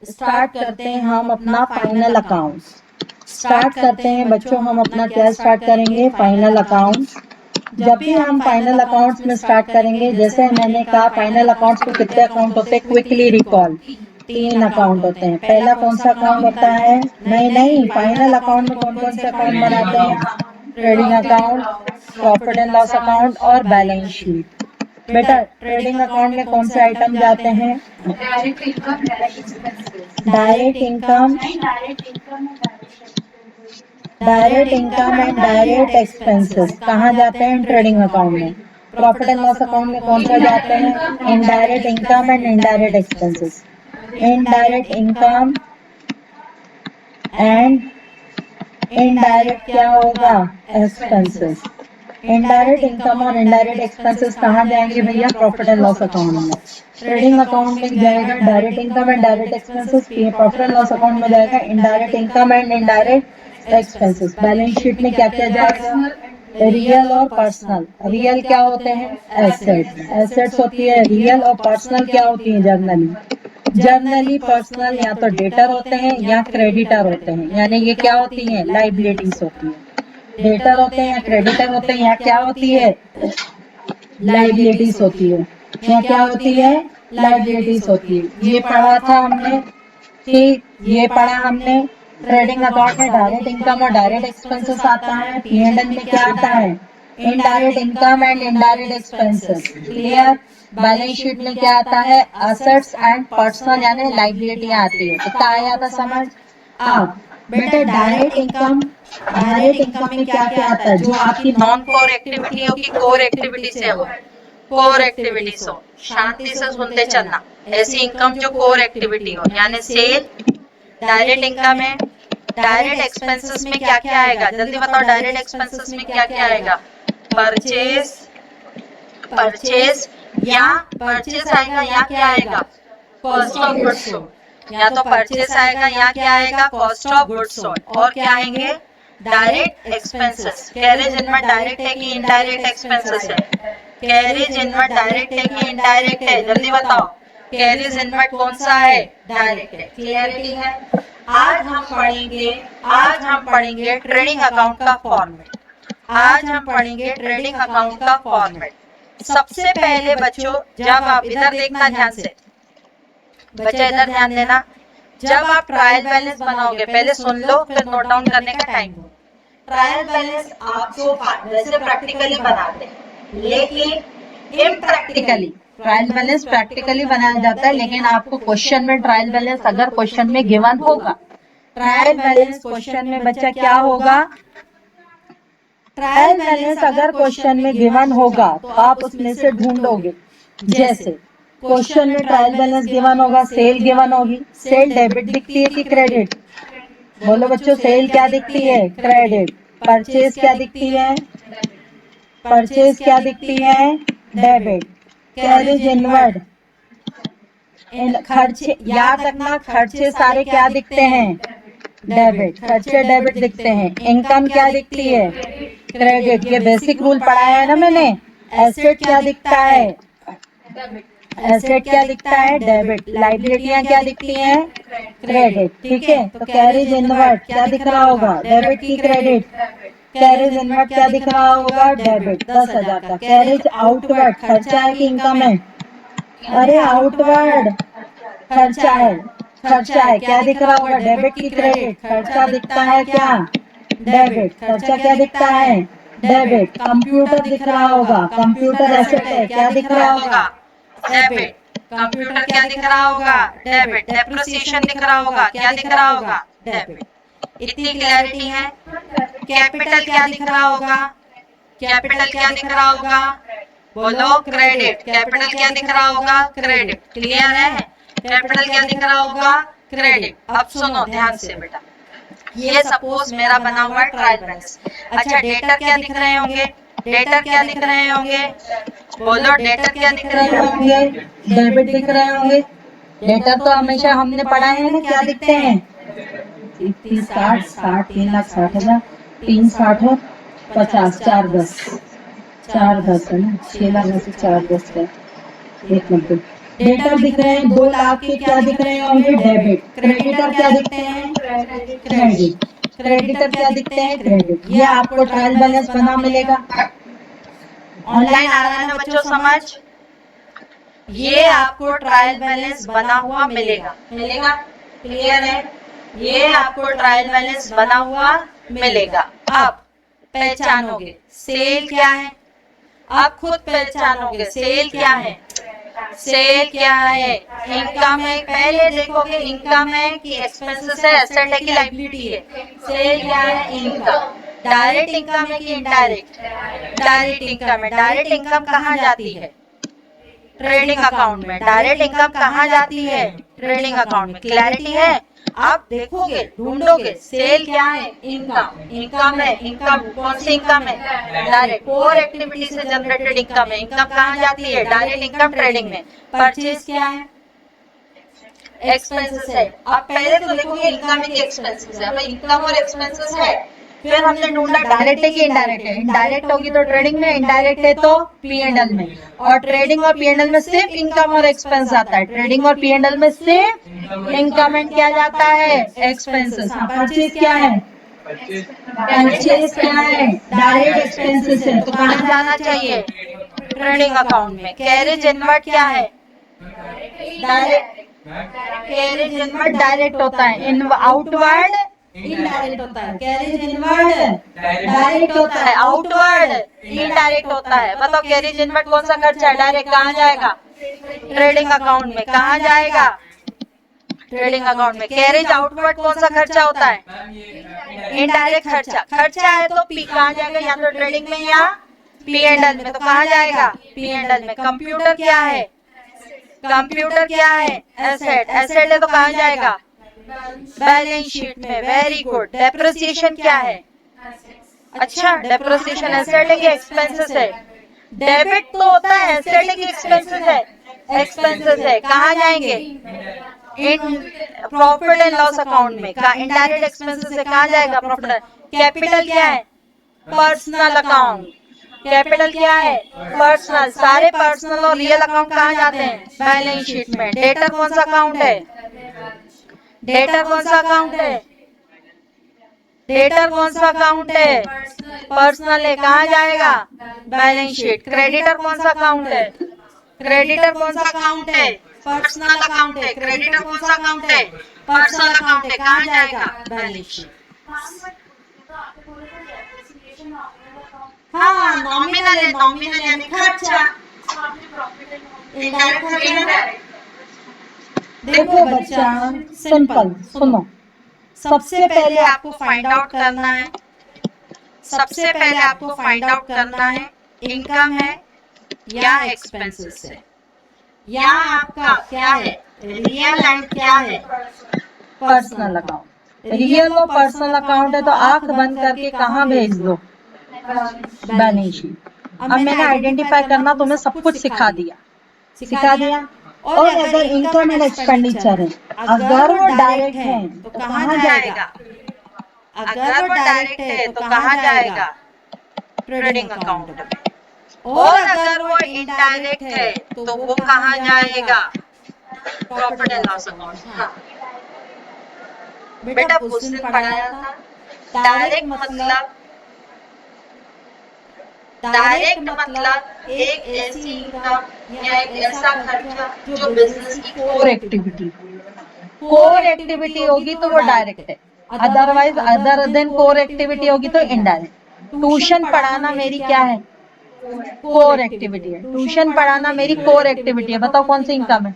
Start करते हैं हम अपना फाइनल अकाउंट। स्टार्ट करते हैं बच्चों हम अपना क्या स्टार्ट करेंगे, फाइनल अकाउंट। जब भी हम फाइनल अकाउंट्स में स्टार्ट करेंगे, जैसे मैंने कहा फाइनल अकाउंट्स में कितने अकाउंट होते हैं, क्विकली रिकॉल 3 अकाउंट होते हैं। पहला कौन सा अकाउंट होता है, नहीं फाइनल अकाउंट में कौन कौन से अकाउंट बनाते हैं, trading account, profit and loss account और बैलेंस शीट। बेटा ट्रेडिंग अकाउंट में कौन से आइटम जाते हैं, direct income, direct income and direct expenses कहाँ जाते हैं, ट्रेडिंग अकाउंट में। प्रॉफिट एंड लॉस अकाउंट में कौन सा जाते हैं, indirect income and indirect expenses. Indirect income and indirect क्या होगा, एक्सपेंसेस। इनडायरेक्ट इनकम और इनडायरेक्ट एक्सपेंसेस कहाँ जाएंगे भैया, प्रॉफिट एंड लॉस अकाउंट में। ट्रेडिंग अकाउंट में जाएगा direct income and direct expenses, profit and loss account में जाएगा indirect income and indirect expenses. Balance sheet में क्या क्या जाएगा, रियल और पर्सनल। रियल क्या होते हैं, एसेट, एसेट्स होती है रियल, और पर्सनल क्या होती है, जर्नली। जर्नली पर्सनल या तो डेटर होते हैं या क्रेडिटर होते हैं, यानी ये क्या होती है, लाइबिलिटीज होती है। डेटर होते हैं या क्रेडिटर होते हैं, या क्या होती है, लाइबिलिटीज होती है, या क्या होती है, लाइबिलिटीज होती है। ये पढ़ा था हमने, ठीक, ये पढ़ा हमने। ट्रेडिंग अकाउंट में डायरेक्ट इनकम और डायरेक्ट एक्सपेंसेस आता है, P&L में क्या आता है, indirect income and indirect expenses, clear. Balance sheet में क्या आता है, असेट्स एंड पर्सनल यानी लाइबिलिटी आती है। इतना आया था समझ। अब बेटा डायरेक्ट इनकम, डायरेक्ट इनकम में क्या क्या आता है, जो आपकी नॉन कोर एक्टिविटी हो कि कोर एक्टिविटी से हो, कोर एक्टिविटीज हो, शांति से सुनते चलना। ऐसी इनकम जो कोर एक्टिविटी हो, यानी सेल डायरेक्ट इनकम है। डायरेक्ट एक्सपेंसेस में क्या क्या आएगा, जल्दी बताओ, डायरेक्ट एक्सपेंसेस में क्या क्या आएगा, परचेज, परचेज या परचेज आएगा या क्या आएगा, कॉस्ट ऑफ गुड्स सोल्ड। या तो परचेज आएगा या क्या आएगा, कॉस्ट ऑफ गुड्स सोल्ड। और क्या आएंगे, direct expenses. Carriage inward direct है कि इनडायरेक्ट एक्सपेंसेस है, कैरेज इनवर्ड डायरेक्ट है कि इनडायरेक्ट है, जल्दी बताओ। कैरेज इनवर्ड कौन सा है, डायरेक्ट है, क्लियरिटी है। आज हम पढ़ेंगे ट्रेडिंग अकाउंट का फॉर्मेट। आज हम पढ़ेंगे ट्रेडिंग अकाउंट का फॉर्मेट। सबसे पहले बच्चों, जब आप इधर देखना ध्यान से, बच्चा इधर ध्यान देना, जब आप ट्रायल बैलेंस बनाओगे, पहले सुन लो फिर नोट डाउन करने का टाइम दो। ट्रायल बैलेंस आप जो वैसे प्रैक्टिकली बनाते हैं, लेकिन इम्प्रैक्टिकली, ट्रायल बैलेंस प्रैक्टिकली बनाया जाता है, लेकिन आपको क्वेश्चन में ट्रायल बैलेंस अगर क्वेश्चन में गिवन होगा, ट्रायल बैलेंस क्वेश्चन में बच्चा क्या होगा, ट्रायल बैलेंस अगर क्वेश्चन में गिवन होगा तो आप उसमें से ढूंढोगे। जैसे क्वेश्चन में ट्रायल बैलेंस गिवन होगा, सेल गिवन होगी, सेल डेबिट दिखती है कि क्रेडिट, बोलो बच्चों, सेल क्या दिखती है, क्रेडिट। परचेज क्या दिखती है, परचेज क्या दिखती है, डेबिट। कैरेज इनवर्ड, खर्चे याद रखना, खर्चे सारे क्या दिखते हैं, डेबिट, खर्चे डेबिट दिखते हैं। इनकम क्या दिखती है, क्रेडिट, ये बेसिक रूल पढ़ाया है ना मैंने। एसेट क्या दिखता है, एसेट क्या दिखता है, डेबिट। लाइबिलिटियां क्या दिखती हैं, क्रेडिट, ठीक है। तो कैरेज इनवर्ड क्या दिख रहा होगा, डेबिट की क्रेडिट। कैरेज इनवर्ड क्या दिख रहा होगा, डेबिट, 10,000 का। कैरेज आउटवर्ड खर्चा है कि इनकम है, अरे आउटवर्ड खर्चा है, खर्चा है, क्या दिख रहा होगा, डेबिट की क्रेडिट। खर्चा दिखता है क्या, डेबिट, खर्चा क्या दिखता है, डेबिट। कंप्यूटर दिख रहा होगा, कंप्यूटर एसेट है, क्या दिख रहा होगा, डेबिट। कंप्यूटर क्या दिख रहा होगा, डेबिट। डेप्रिसिएशन दिख रहा होगा, क्या दिख रहा होगा, डेबिट। इतनी क्लैरिटी है। कैपिटल क्या दिख रहा होगा, कैपिटल क्या दिख रहा होगा, बोलो, क्रेडिट। कैपिटल क्या दिख रहा होगा, क्रेडिट, क्लियर है। कैपिटल क्या दिख रहा होगा, क्रेडिट। अब सुनो ध्यान से बेटा, ये सपोज मेरा बना हुआ है ट्रायल बैलेंस। अच्छा, डेटर क्या दिख रहे होंगे, डेटर क्या दिख रहे होंगे, बोलो, डेटर क्या दिख रहे होंगे, डेबिट दिख रहे होंगे। डेटर तो हमेशा हमने पढ़ा है ना, क्या दिखते हैं, 60, 3,60,000, 3,60 50, 4,10, 4,10 है ना, 6 लाख में से 4,10 है, 1 मिनट, डेटर दिख रहे हैं 2 लाख के, क्या दिख रहे होंगे? डेबिट। क्रेडिटर क्या दिखते हैं? क्रेडिट। क्रेडिटर क्या दिखते हैं? क्रेडिट। ये आपको ट्रायल बैलेंस बना मिलेगा। ऑनलाइन आ रहा है ना बच्चों समझ? ये आपको ट्रायल बैलेंस बना हुआ मिलेगा। मिलेगा? क्लियर है? ये आपको ट्रायल बैलेंस बना हुआ मिलेगा। अब पहचानोगे सेल क्या है, अब खुद पहचानोगे सेल क्या है। सेल क्या है? इनकम है। पहले देखोगे इनकम है कि एक्सपेंसेस है, एसेट है कि लायबिलिटी है। सेल क्या है? इनकम। डायरेक्ट इनकम है कि इनडायरेक्ट? डायरेक्ट इनकम है। डायरेक्ट इनकम कहाँ जाती है? ट्रेडिंग अकाउंट में। डायरेक्ट इनकम कहाँ जाती है? ट्रेडिंग अकाउंट में। क्लैरिटी है? आप देखोगे, ढूंढोगे सेल क्या है? इनकम। इनकम है। इनकम कौन सी इनकम है? डायरेक्ट कोर एक्टिविटी से जनरेटेड इनकम है। इनकम कहाँ जाती है? डायरेक्ट इनकम ट्रेडिंग में। परचेज क्या है? एक्सपेंसेस है। अब पहले तो देखोगे इनकम है कि एक्सपेंसेस है। अब इनकम और एक्सपेंसेस है, फिर हमने ढूंढा डायरेक्ट है कि इनडायरेक्ट है। इनडायरेक्ट होगी तो ट्रेडिंग में, इनडायरेक्ट है तो P&L में। और ट्रेडिंग और P&L में सिर्फ इनकम और एक्सपेंस आता है। ट्रेडिंग और P&L में सिर्फ इनकम एंड क्या जाता है? एक्सपेंसेस। परचेज क्या है? परचेज क्या है? डायरेक्ट एक्सपेंसेस है, तो कहाँ जाना चाहिए? ट्रेडिंग अकाउंट में। कैरेज इनवर्ड क्या है? डायरेक्ट। कैरेज इनवर्ड डायरेक्ट होता है, आउटवर्ड इनडायरेक्ट होता है। कैरेज इनवर्ड डायरेक्ट होता है, आउटवर्ड इनडायरेक्ट होता है। बताओ कैरेज इनवर्ड कौन सा खर्चा है? डायरेक्ट कहाँ जाएगा? ट्रेडिंग अकाउंट में। कहाँ जाएगा? ट्रेडिंग अकाउंट में। कैरेज आउटवर्ड कौन सा खर्चा होता है? इनडायरेक्ट खर्चा। खर्चा है तो पी कहाँ जाएगा? या तो ट्रेडिंग में या P&L में। तो कहाँ जाएगा? P&L में। कंप्यूटर क्या है? कंप्यूटर क्या है? एसेट। एसेट है तो कहाँ जाएगा? बैलेंस शीट में। Very good. डेप्रिसिएशन क्या है? अच्छा, डेप्रिसिएशन एसेट है कि एक्सपेंसेस है? डेबिट तो होता है, एसेट है कि एक्सपेंसेस है? एक्सपेंसेस है। कहाँ जाएंगे? In profit and loss account में। इनडायरेक्ट एक्सपेंसेस है, कहाँ जाएगा? प्रॉफिट। कैपिटल क्या है? Personal account. कैपिटल क्या है? पर्सनल। सारे पर्सनल और रियल अकाउंट कहाँ जाते हैं? बैलेंस शीट में। डेटर कौन सा अकाउंट है? डेटर कौन सा अकाउंट है? डेटर कौन सा अकाउंट है? पर्सनल है, कहाँ जाएगा? Balance sheet. क्रेडिटर कौन सा अकाउंट है? क्रेडिटर कौन सा अकाउंट है? पर्सनल अकाउंट है। क्रेडिटर कौन सा अकाउंट है? पर्सनल अकाउंट है, कहाँ जाएगा? Balance sheet. हाँ, नॉमिनल है। नॉमिनल यानी खर्चा। इनडायरेक्ट। देखो बच्चा, सिंपल सुनो। सबसे पहले आपको फाइंड आउट करना है, सबसे पहले आपको फाइंड आउट करना है इनकम है या एक्सपेंसेस है, या आपका क्या है? रियल एंड क्या है? Personal account. रियल और पर्सनल अकाउंट है तो आंख बंद करके कहाँ भेज दो? Balance sheet. अब मैंने आइडेंटिफाई करना तुम्हें सब कुछ सिखा दिया। सिखा दिया। और अगर इनकम एंड एक्सपेंडिचर है, अगर वो डायरेक्ट है तो कहाँ जाएगा? अगर वो डायरेक्ट है तो कहाँ जाएगा? ट्रेडिंग अकाउंट में। और अगर वो इनडायरेक्ट है तो वो कहाँ जाएगा? Profit and loss account. बेटा क्वेश्चन पढ़ाया था, डायरेक्ट मतलब एक ऐसी इनकम या एक ऐसा खर्चा जो बिजनेस की कोर एक्टिविटी होगी तो वो डायरेक्ट है। Otherwise other than core activity होगी तो इनडायरेक्ट। ट्यूशन पढ़ाना मेरी क्या है? कोर एक्टिविटी है। ट्यूशन पढ़ाना मेरी कोर एक्टिविटी है। बताओ कौन सी इनकम है?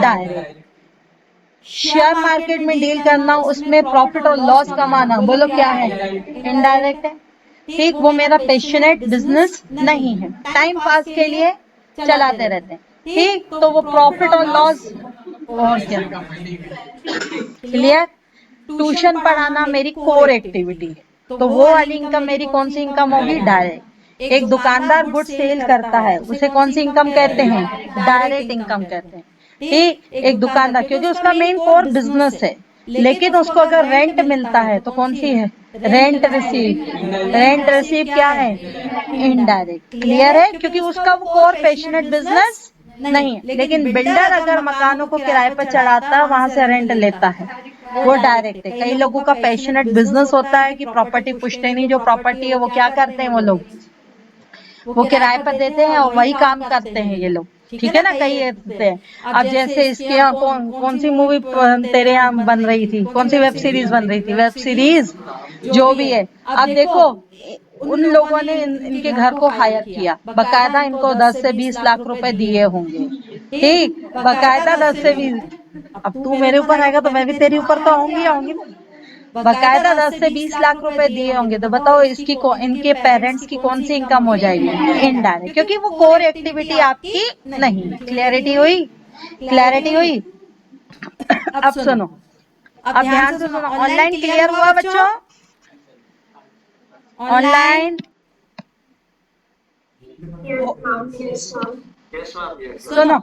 डायरेक्ट। शेयर मार्केट में डील करना, उसमें प्रॉफिट और लॉस कमाना, बोलो क्या है? इनडायरेक्ट है। ठीक, वो मेरा पैशनेट बिजनेस नहीं है, टाइम पास के लिए चलाते रहते हैं। ठीक, तो वो प्रॉफिट और लॉस और क्या? क्लियर? ट्यूशन पढ़ाना मेरी कोर एक्टिविटी है, तो वो वाली इनकम मेरी कौन सी इनकम होगी? डायरेक्ट। एक दुकानदार गुड सेल करता है, उसे कौन सी इनकम कहते हैं? डायरेक्ट इनकम कहते हैं। ठीक, एक दुकानदार, क्योंकि उसका मेन कोर बिजनेस है, लेकिन उसको अगर रेंट मिलता है तो कौन सी है? Rent receive. रेंट रिसीव क्या है? इनडायरेक्ट। क्लियर है? क्योंकि उसका वो कोर पैशनेट बिजनेस नहीं, लेकिन बिल्डर अगर मकानों को किराए पर चढ़ाता है वहां से रेंट लेता है, वो डायरेक्ट है। कई लोगों का पैशनेट बिजनेस होता है कि प्रॉपर्टी पुश्तैनी नहीं, जो प्रॉपर्टी है वो क्या करते हैं, वो लोग वो किराए पर देते हैं और वही काम करते हैं ये लोग, ठीक है ना। कई देते हैं। अब जैसे इसके यहाँ कौन सी मूवी तेरे यहाँ बन रही थी, कौन सी वेब सीरीज बन रही थी, वेब सीरीज जो भी है, अब देखो उन लोगों ने इनके घर को हायर किया, बकायदा इनको 10 से 20 लाख रुपए दिए होंगे, ठीक, बकायदा 10 से 20। अब तू मेरे ऊपर आएगा तो मैं भी तेरे ऊपर तो आऊंगी ना। बकायदा 10 से 20 लाख रुपए दिए होंगे, तो बताओ इसकी इनके पेरेंट्स की कौन सी इनकम हो जाएगी, इनडायरेक्ट, क्योंकि वो कोर एक्टिविटी आपकी नहीं। क्लैरिटी हुई, क्लैरिटी हुई। अब सुनो, अब ध्यान से सुनो। ऑनलाइन क्लियर हुआ बच्चों? ऑनलाइन सुनो।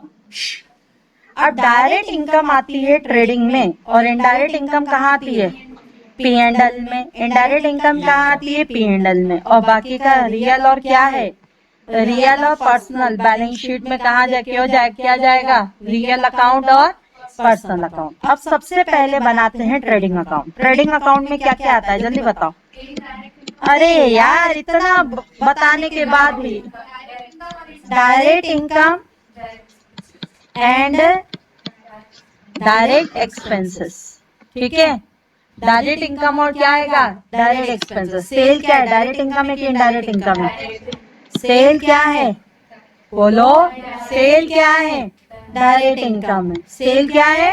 अब डायरेक्ट इनकम आती है ट्रेडिंग में, और इनडायरेक्ट इनकम कहाँ आती है, P&L में। इनडायरेक्ट इनकम कहाँ आती है, P&L में। और बाकी का रियल और क्या है, रियल और पर्सनल बैलेंस शीट में कहाँ क्या जाएगा, रियल अकाउंट और पर्सनल अकाउंट। अब सबसे पहले बनाते हैं ट्रेडिंग अकाउंट। ट्रेडिंग अकाउंट में क्या क्या आता है, जल्दी बताओ। अरे यार, इतना बताने के बाद भी, direct income and direct expenses, ठीक है। डायरेक्ट इनकम और क्या आएगा, डायरेक्ट एक्सपेंसेस। सेल क्या है, डायरेक्ट इनकम है कि इनडायरेक्ट इनकम है, सेल क्या है, बोलो, सेल क्या है, डायरेक्ट इनकम है। सेल क्या है,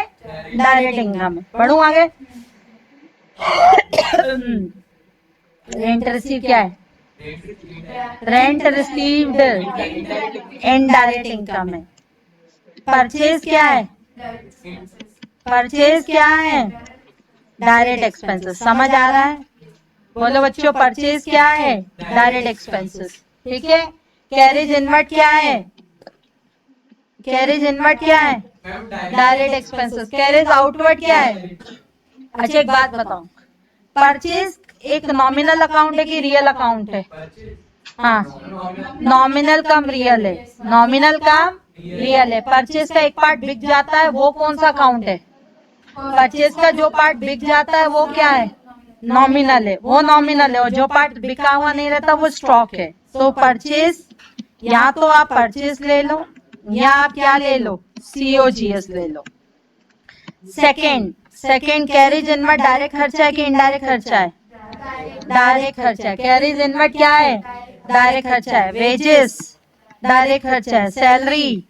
डायरेक्ट इनकम है। पढ़ू आगे। रेंट रिसीव क्या है, रेंट रिसीव्ड इनडायरेक्ट इनकम है। परचेज क्या है, परचेज क्या है, डायरेक्ट एक्सपेंसेस। समझ आ रहा है, बोलो बच्चों, परचेज क्या है, डायरेक्ट एक्सपेंसेस, ठीक है। कैरेज इनवर्ट क्या है, कैरेज इनवर्ट क्या है, डायरेक्ट एक्सपेंसेस। कैरेज आउटवर्ड क्या है। अच्छा एक बात बताओ, परचेज एक नॉमिनल अकाउंट है कि रियल अकाउंट है, हाँ, नॉमिनल कम रियल है, नॉमिनल कम रियल है। परचेज का एक पार्ट बिक जाता है, वो कौन सा अकाउंट है, परचेज का जो पार्ट बिक जाता है वो क्या है, नॉमिनल है, वो नॉमिनल है। और जो पार्ट बिका हुआ नहीं रहता वो स्टॉक है। तो परचेज, या तो आप परचेज ले लो या आप क्या ले लो, COGS ले लो। सेकेंड कैरेज इनवर्ट डायरेक्ट खर्चा है कि इनडायरेक्ट खर्चा है, डायरेक्ट खर्चा है। कैरेज इनवर्ट क्या है, डायरेक्ट खर्चा है। वेजेस डायरेक्ट खर्चा है। Salary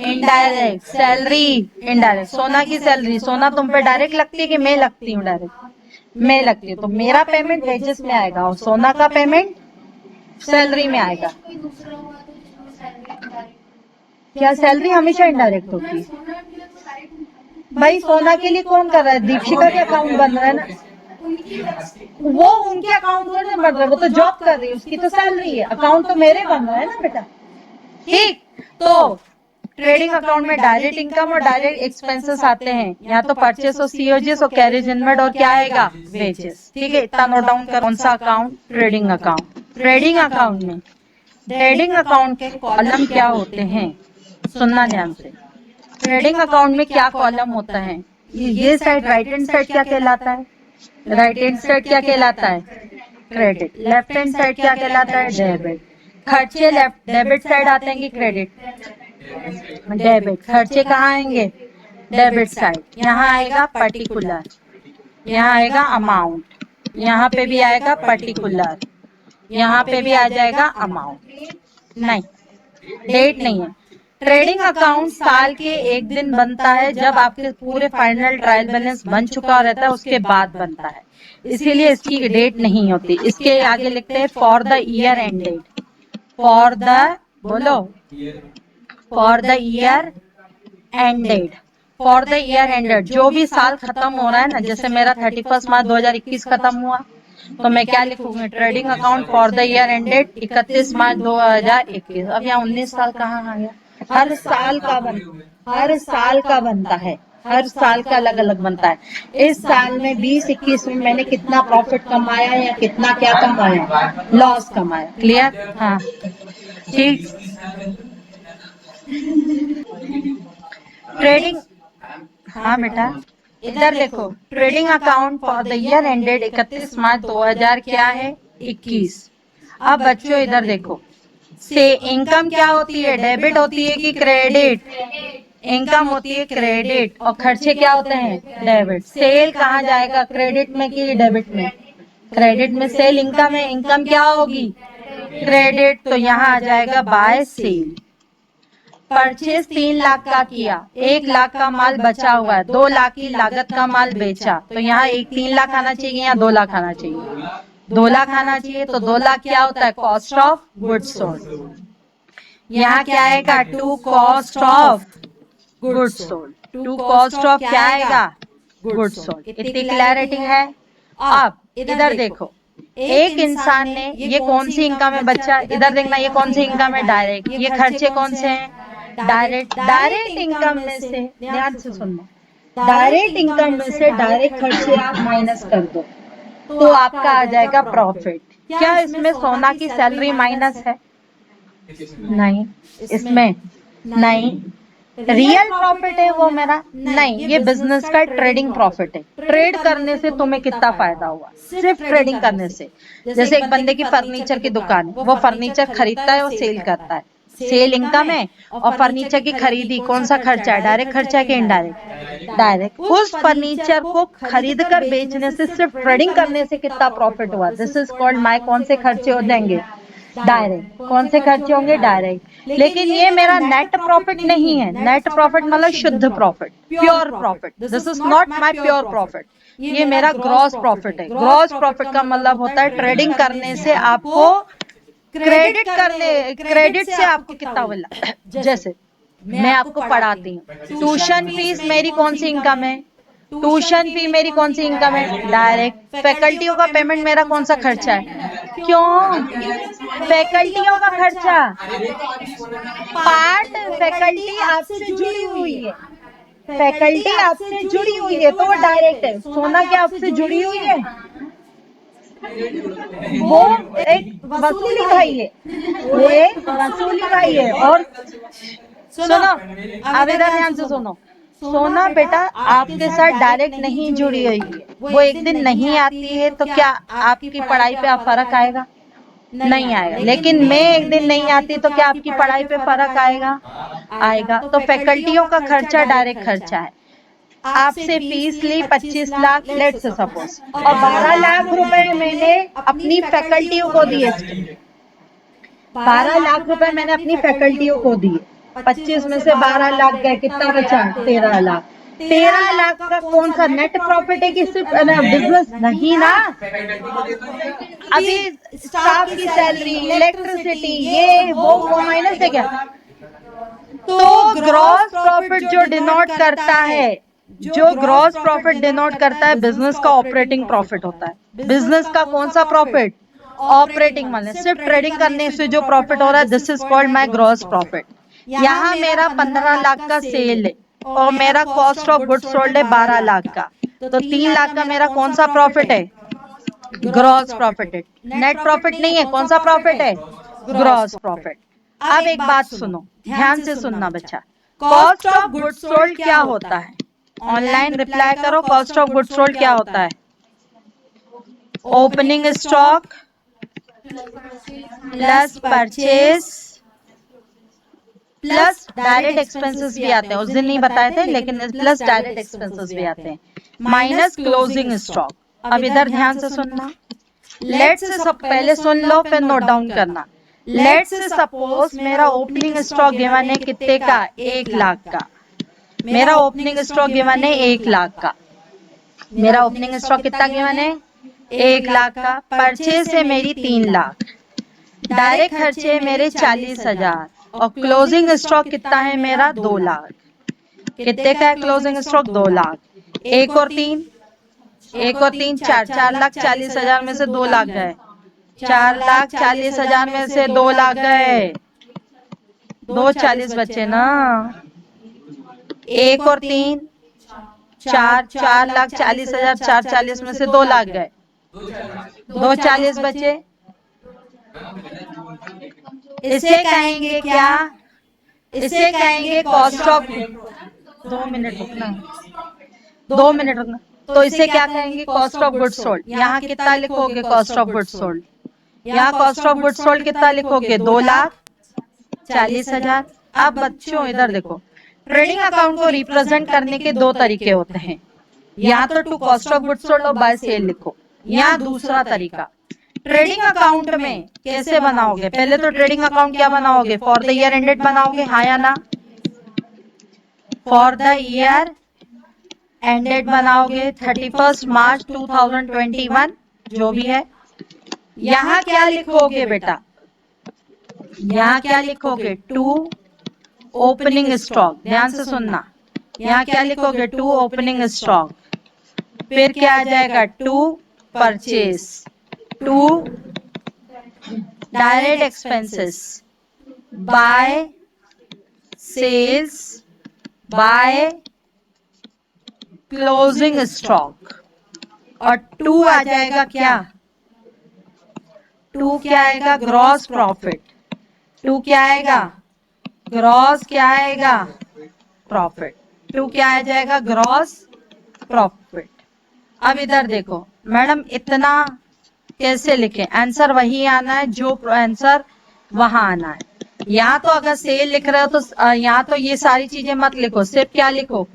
indirect, salary indirect. सोना की सैलरी, सोना तुम पे डायरेक्ट लगती है कि मैं लगती हूँ, डायरेक्ट मैं लगती हूँ, तो मेरा पेमेंट वेजेस में आएगा और सोना का पेमेंट सैलरी में आएगा। क्या सैलरी हमेशा इनडायरेक्ट होती है भाई? सोना के लिए कौन कर रहा है, दीपिका के अकाउंट बन रहा है ना, वो उनके अकाउंट थोड़ी ना बन रहा है, वो तो जॉब कर रही है, उसकी तो सैलरी है, अकाउंट तो मेरे बन रहा है ना बेटा, ठीक। तो ट्रेडिंग अकाउंट में डायरेक्ट इनकम और डायरेक्ट एक्सपेंसेस आते हैं, या तो परचेस और COGS और कैरेज इनवर्ट और क्या आएगा, वेजेस, ठीक है। इतना नोट डाउन कर। कौन सा account, trading account. Trading account में, ट्रेडिंग अकाउंट के कॉलम क्या होते हैं, सुनना ध्यान से। ट्रेडिंग अकाउंट में क्या कॉलम होता है, ये साइड राइट हैंड साइड क्या कहलाता है, राइट हैंड साइड क्या कहलाता है, क्रेडिट। लेफ्ट हैंड साइड क्या कहलाता है, डेबिट। खर्चे लेफ्ट डेबिट साइड आते हैं कि क्रेडिट, डेबिट। खर्चे कहाँ आएंगे, डेबिट साइड। यहाँ आएगा पर्टिकुलर, यहाँ आएगा अमाउंट, यहाँ पे भी आएगा पर्टिकुलर, यहाँ पे भी आ जाएगा अमाउंट। नहीं, डेट नहीं है। ट्रेडिंग अकाउंट साल के एक दिन बनता है, जब आपके पूरे फाइनल ट्रायल बैलेंस बन चुका रहता है उसके बाद बनता है, इसीलिए इसकी डेट नहीं होती। इसके आगे लिखते हैं for the year ended, for the, बोलो, for the year ended, for the year ended. जो भी साल खत्म हो रहा है ना, जैसे मेरा 31 मार्च 2021 खत्म हुआ, तो मैं क्या लिखूंगी, trading account for the year ended 31 मार्च 2021। अब यहाँ 19 साल कहाँ आ गया, हर साल का हर साल का बनता है, हर साल का अलग अलग बनता है। इस साल में 20-21 में मैंने कितना प्रॉफिट कमाया या कितना क्या कमाया, लॉस कमाया। क्लियर, हाँ ठीक। ट्रेडिंग, हाँ बेटा इधर देखो, trading account for the year ended 31 मार्च 2000 क्या है 21। अब बच्चों इधर देखो, से इनकम क्या होती है, डेबिट होती है कि क्रेडिट? इनकम होती है क्रेडिट, और खर्चे क्या होते हैं डेबिट। सेल कहाँ जाएगा, क्रेडिट में कि डेबिट में? क्रेडिट में। सेल इनकम है, इनकम क्या होगी क्रेडिट, तो यहाँ आ जाएगा बाय सेल। परचेज 3 लाख का किया, 1 लाख का माल बचा हुआ है, 2 लाख की लागत का माल बेचा, तो यहाँ 3 लाख आना चाहिए या 2 लाख आना चाहिए? 2 लाख आना चाहिए। तो 2 लाख क्या होता है, कॉस्ट ऑफ गुड्स सोल्ड। यहाँ क्या आएगा, to cost of goods sold. To cost of क्या आएगा, गुड्स सोल्ड। इतनी क्लैरिटी है। अब इधर देखो, एक इंसान ने, ये कौन सी इनकम है बच्चा, इधर देखना, ये कौन सी इनकम है, डायरेक्ट। ये खर्चे कौन से हैं, डायरेक्ट। डायरेक्ट इनकम में से, ध्यान से सुनना, डायरेक्ट इनकम में से डायरेक्ट खर्चे आप माइनस कर दो तो आपका आ जाएगा प्रॉफिट। क्या इसमें सोना की सैलरी माइनस है? नहीं, इसमें नहीं। रियल प्रॉफिट है वो मेरा? नहीं, ये बिजनेस का ट्रेडिंग प्रॉफिट है। ट्रेड करने से तुम्हें कितना फायदा हुआ, सिर्फ ट्रेडिंग करने से। जैसे एक बंदे की फर्नीचर की दुकान है, वो फर्नीचर खरीदता है और सेल करता है, सेल इनकम है। और फर्नीचर की खरीदी कौन सा खर्चा है, डायरेक्ट खर्चा है कि इनडायरेक्ट? डायरेक्ट। उस फर्नीचर को खरीद कर बेचने से, सिर्फ ट्रेडिंग करने से कितना प्रॉफिट हुआ, दिस इज कॉल्ड माय, कौन से खर्चे हो जाएंगे, डायरेक्ट। कौन से खर्चे होंगे, डायरेक्ट। लेकिन ये मेरा नेट प्रॉफिट नहीं है। नेट प्रॉफिट मतलब शुद्ध profit, pure profit. This is not my pure profit, ये मेरा ग्रॉस प्रॉफिट है। ग्रॉस प्रॉफिट का मतलब होता है ट्रेडिंग करने से आपको क्रेडिट से आपको कितना मिला। जैसे मैं आपको पढ़ाती हूँ, ट्यूशन फीस मेरी कौन सी इनकम है, ट्यूशन फी मेरी कौन सी इनकम है, डायरेक्ट। फैकल्टियों का पेमेंट मेरा कौन सा खर्चा है, क्यों, फैकल्टियों का खर्चा, पार्ट फैकल्टी आपसे जुड़ी हुई है, फैकल्टी आपसे जुड़ी हुई है तो वो डायरेक्ट है। सोना क्या आपसे जुड़ी हुई है, वो एक वसूली भाई है, वो एक वसूली भाई है। और सुनो, अब इधर ध्यान से सुनो, सोना बेटा आपके साथ डायरेक्ट नहीं जुड़ी हुई है, वो एक दिन नहीं आती है तो क्या आपकी पढ़ाई पे फर्क आएगा, नहीं आएगा। लेकिन मैं एक दिन नहीं आती तो क्या आपकी पढ़ाई पे फर्क आएगा, आएगा। तो फैकल्टियों का खर्चा डायरेक्ट खर्चा है। आपसे फीस ली 25 लाख लेट्स सपोज, और 12 लाख रुपए मैंने अपनी फैकल्टियों को दिए, 12 लाख रुपए मैंने अपनी फैकल्टियों को दिए। 25 में से 12 लाख गए, कितना बचा, 13 लाख। 13 लाख का कौन सा नेट प्रॉफिट है कि सिर्फ बिजनेस नहीं ना, अभी स्टाफ की सैलरी, इलेक्ट्रिसिटी, ये वो माइनस है क्या। तो ग्रॉस प्रॉफिट जो डिनोट करता है, जो ग्रॉस प्रॉफिट डिनोट करता है, बिजनेस का ऑपरेटिंग प्रॉफिट होता है। बिजनेस का कौन सा प्रॉफिट, ऑपरेटिंग, मतलब सिर्फ ट्रेडिंग करने से जो प्रॉफिट हो रहा है, this is called my gross profit. यहाँ मेरा 15 लाख का सेल है और मेरा कॉस्ट ऑफ गुड्स सोल्ड है 12 लाख का, तो 3 लाख का मेरा कौन सा प्रॉफिट है, ग्रॉस प्रॉफिट है। नेट प्रॉफिट नहीं है, कौन सा प्रॉफिट है, ग्रॉस प्रॉफिट। अब एक बात सुनो, ध्यान से सुनना बच्चा, कॉस्ट ऑफ गुड्स सोल्ड क्या होता है, ऑनलाइन रिप्लाई करो, कॉस्ट ऑफ गुड्स सोल्ड क्या होता है, opening stock plus purchase plus direct expenses भी आते हैं, उस दिन नहीं बताए थे लेकिन प्लस डायरेक्ट एक्सपेंसेस भी आते हैं, माइनस क्लोजिंग स्टॉक। अब इधर ध्यान से सुनना, लेट्स से सब पहले सुन लो फिर नोट डाउन करना। लेट्स से सपोज मेरा ओपनिंग स्टॉक गिवन है कितने का, 1 लाख का। मेरा ओपनिंग स्टॉक गिवन है 1 लाख का, मेरा ओपनिंग स्टॉक कितना गिवन है, 1 लाख का। परचेज है मेरी 3 लाख, डायरेक्ट खर्चे मेरे 40,000, और क्लोजिंग स्टॉक कितना है मेरा, 2 लाख। कितने का है क्लोजिंग स्टॉक, 2 लाख। एक और तीन 4 लाख 40,000 में से 2 लाख गए, 4 लाख 40,000 में से 2 लाख गए, 240 बचे ना। एक और तीन 4 लाख 40,000, 440 में से 2 लाख गए, 240 बचे। इसे कहेंगे क्या, इसे कहेंगे कॉस्ट ऑफ, 2 मिनट रुकना, 2 मिनट रुकना। तो इसे क्या कहेंगे, कॉस्ट ऑफ गुड्स सोल्ड। यहाँ कितना लिखोगे कॉस्ट ऑफ गुड्स सोल्ड, यहाँ कॉस्ट ऑफ गुड्स सोल्ड कितना लिखोगे, 2,40,000। अब बच्चों इधर देखो, ट्रेडिंग अकाउंट को रिप्रेजेंट करने के दो तरीके होते हैं, या तो to cost of goods sold और बाय सेल लिखो, या दूसरा तरीका ट्रेडिंग अकाउंट में कैसे बनाओगे। पहले तो ट्रेडिंग अकाउंट क्या बनाओगे, फॉर द ईयर एंडेड बनाओगे, हाँ या ना, फॉर द ईयर एंडेड बनाओगे 31 मार्च 2021 जो भी है। यहाँ क्या लिखोगे बेटा, यहाँ क्या लिखोगे, टू ओपनिंग स्टॉक, ध्यान से सुनना, यहाँ क्या लिखोगे, टू ओपनिंग स्टॉक। फिर क्या आ जाएगा, to purchase, to direct expenses, by sales, by closing stock. और टू आ जाएगा क्या, टू क्या आएगा, ग्रॉस प्रॉफिट। टू क्या आएगा, ग्रॉस क्या आएगा, प्रॉफिट। टू क्या आ जाएगा, ग्रॉस प्रॉफिट। अब इधर देखो मैडम, इतना कैसे लिखें, आंसर वही आना है जो आंसर वहां आना है। यहाँ तो अगर सेल लिख रहे हो तो यहाँ तो ये सारी चीजें मत लिखो, सिर्फ क्या लिखो,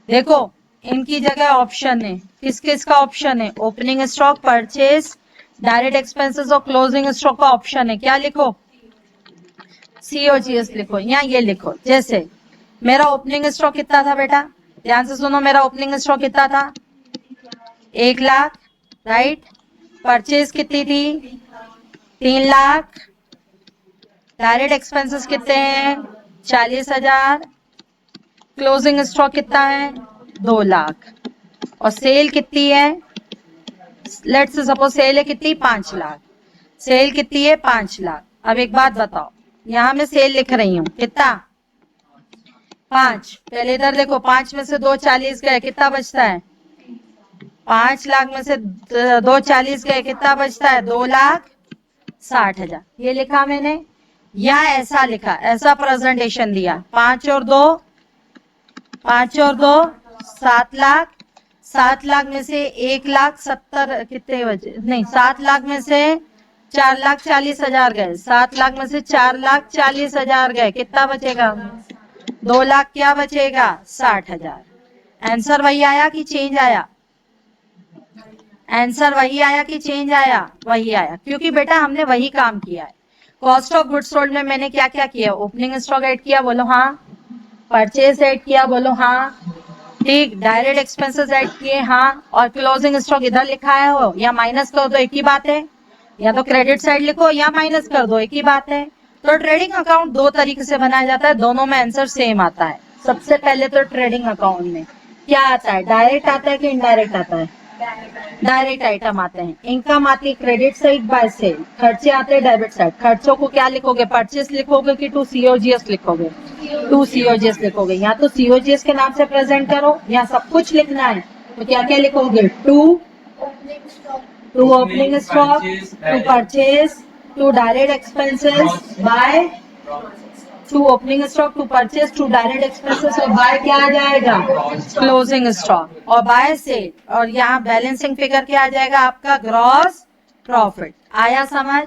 देखो इनकी जगह ऑप्शन है, किस किस का ऑप्शन है, opening stock, purchase, direct expenses और क्लोजिंग स्टॉक का ऑप्शन है। क्या लिखो, COGS लिखो, या ये लिखो। जैसे मेरा ओपनिंग स्टॉक कितना था बेटा, ध्यान से सुनो, मेरा ओपनिंग स्टॉक कितना था, 1 लाख, राइट। परचेज कितनी थी, 3 लाख। डायरेक्ट एक्सपेंसेस कितने हैं, 40,000। क्लोजिंग स्टॉक कितना है, 2 लाख। और सेल कितनी है, लेट्स सपोज सेल है कितनी, 5 लाख। सेल कितनी है, 5 लाख। अब एक बात बताओ, यहाँ मैं सेल लिख रही हूँ, कितना, 5। पहले इधर देखो, 5 में से 2 40 गए, कितना बचता है, 5 लाख में से 2 40 गए, कितना बचता है, 2,60,000। ये लिखा मैंने, या ऐसा लिखा, ऐसा प्रेजेंटेशन दिया, 5 और 2 7 लाख। 7 लाख में से 1,70,000 कितने बचे, नहीं 7 लाख में से 4,40,000 गए, 7 लाख में से 4,40,000 गए, कितना बचेगा, 2 लाख क्या बचेगा, 60,000। आंसर वही आया कि चेंज आया, आंसर वही आया कि चेंज आया, वही आया, क्योंकि बेटा हमने वही काम किया है। कॉस्ट ऑफ गुड्स सोल्ड में मैंने क्या क्या किया, ओपनिंग स्टॉक ऐड किया, बोलो हाँ। परचेज ऐड किया, बोलो हाँ। ठीक, डायरेक्ट एक्सपेंसेस ऐड किए, हाँ। और क्लोजिंग स्टॉक इधर लिखा है हो या माइनस कर दो, एक ही बात है। या तो क्रेडिट साइड लिखो या माइनस कर दो, एक ही बात है। तो ट्रेडिंग अकाउंट दो तरीके से बनाया जाता है, दोनों में आंसर सेम आता है। सबसे पहले तो ट्रेडिंग अकाउंट में क्या आता है, डायरेक्ट आता है कि इनडायरेक्ट आता है, डायरेक्ट आइटम आते हैं। इनकम आती है क्रेडिट साइड बाय सेल, खर्चे आते हैं डेबिट साइड। खर्चों को क्या लिखोगे, परचेस लिखोगे कि टू COGS लिखोगे, टू COGS लिखोगे। या तो COGS के नाम से प्रेजेंट करो, या सब कुछ लिखना है तो क्या क्या लिखोगे, to opening stock, to purchase, to direct expenses, by, to opening stock, to purchase, to direct expenses, और बाय क्या आ जाएगा, क्लोजिंग स्टॉक, और बाय सेल। और यहाँ बैलेंसिंग फिगर क्या आ जाएगा आपका, ग्रॉस प्रॉफिट। आया समझ,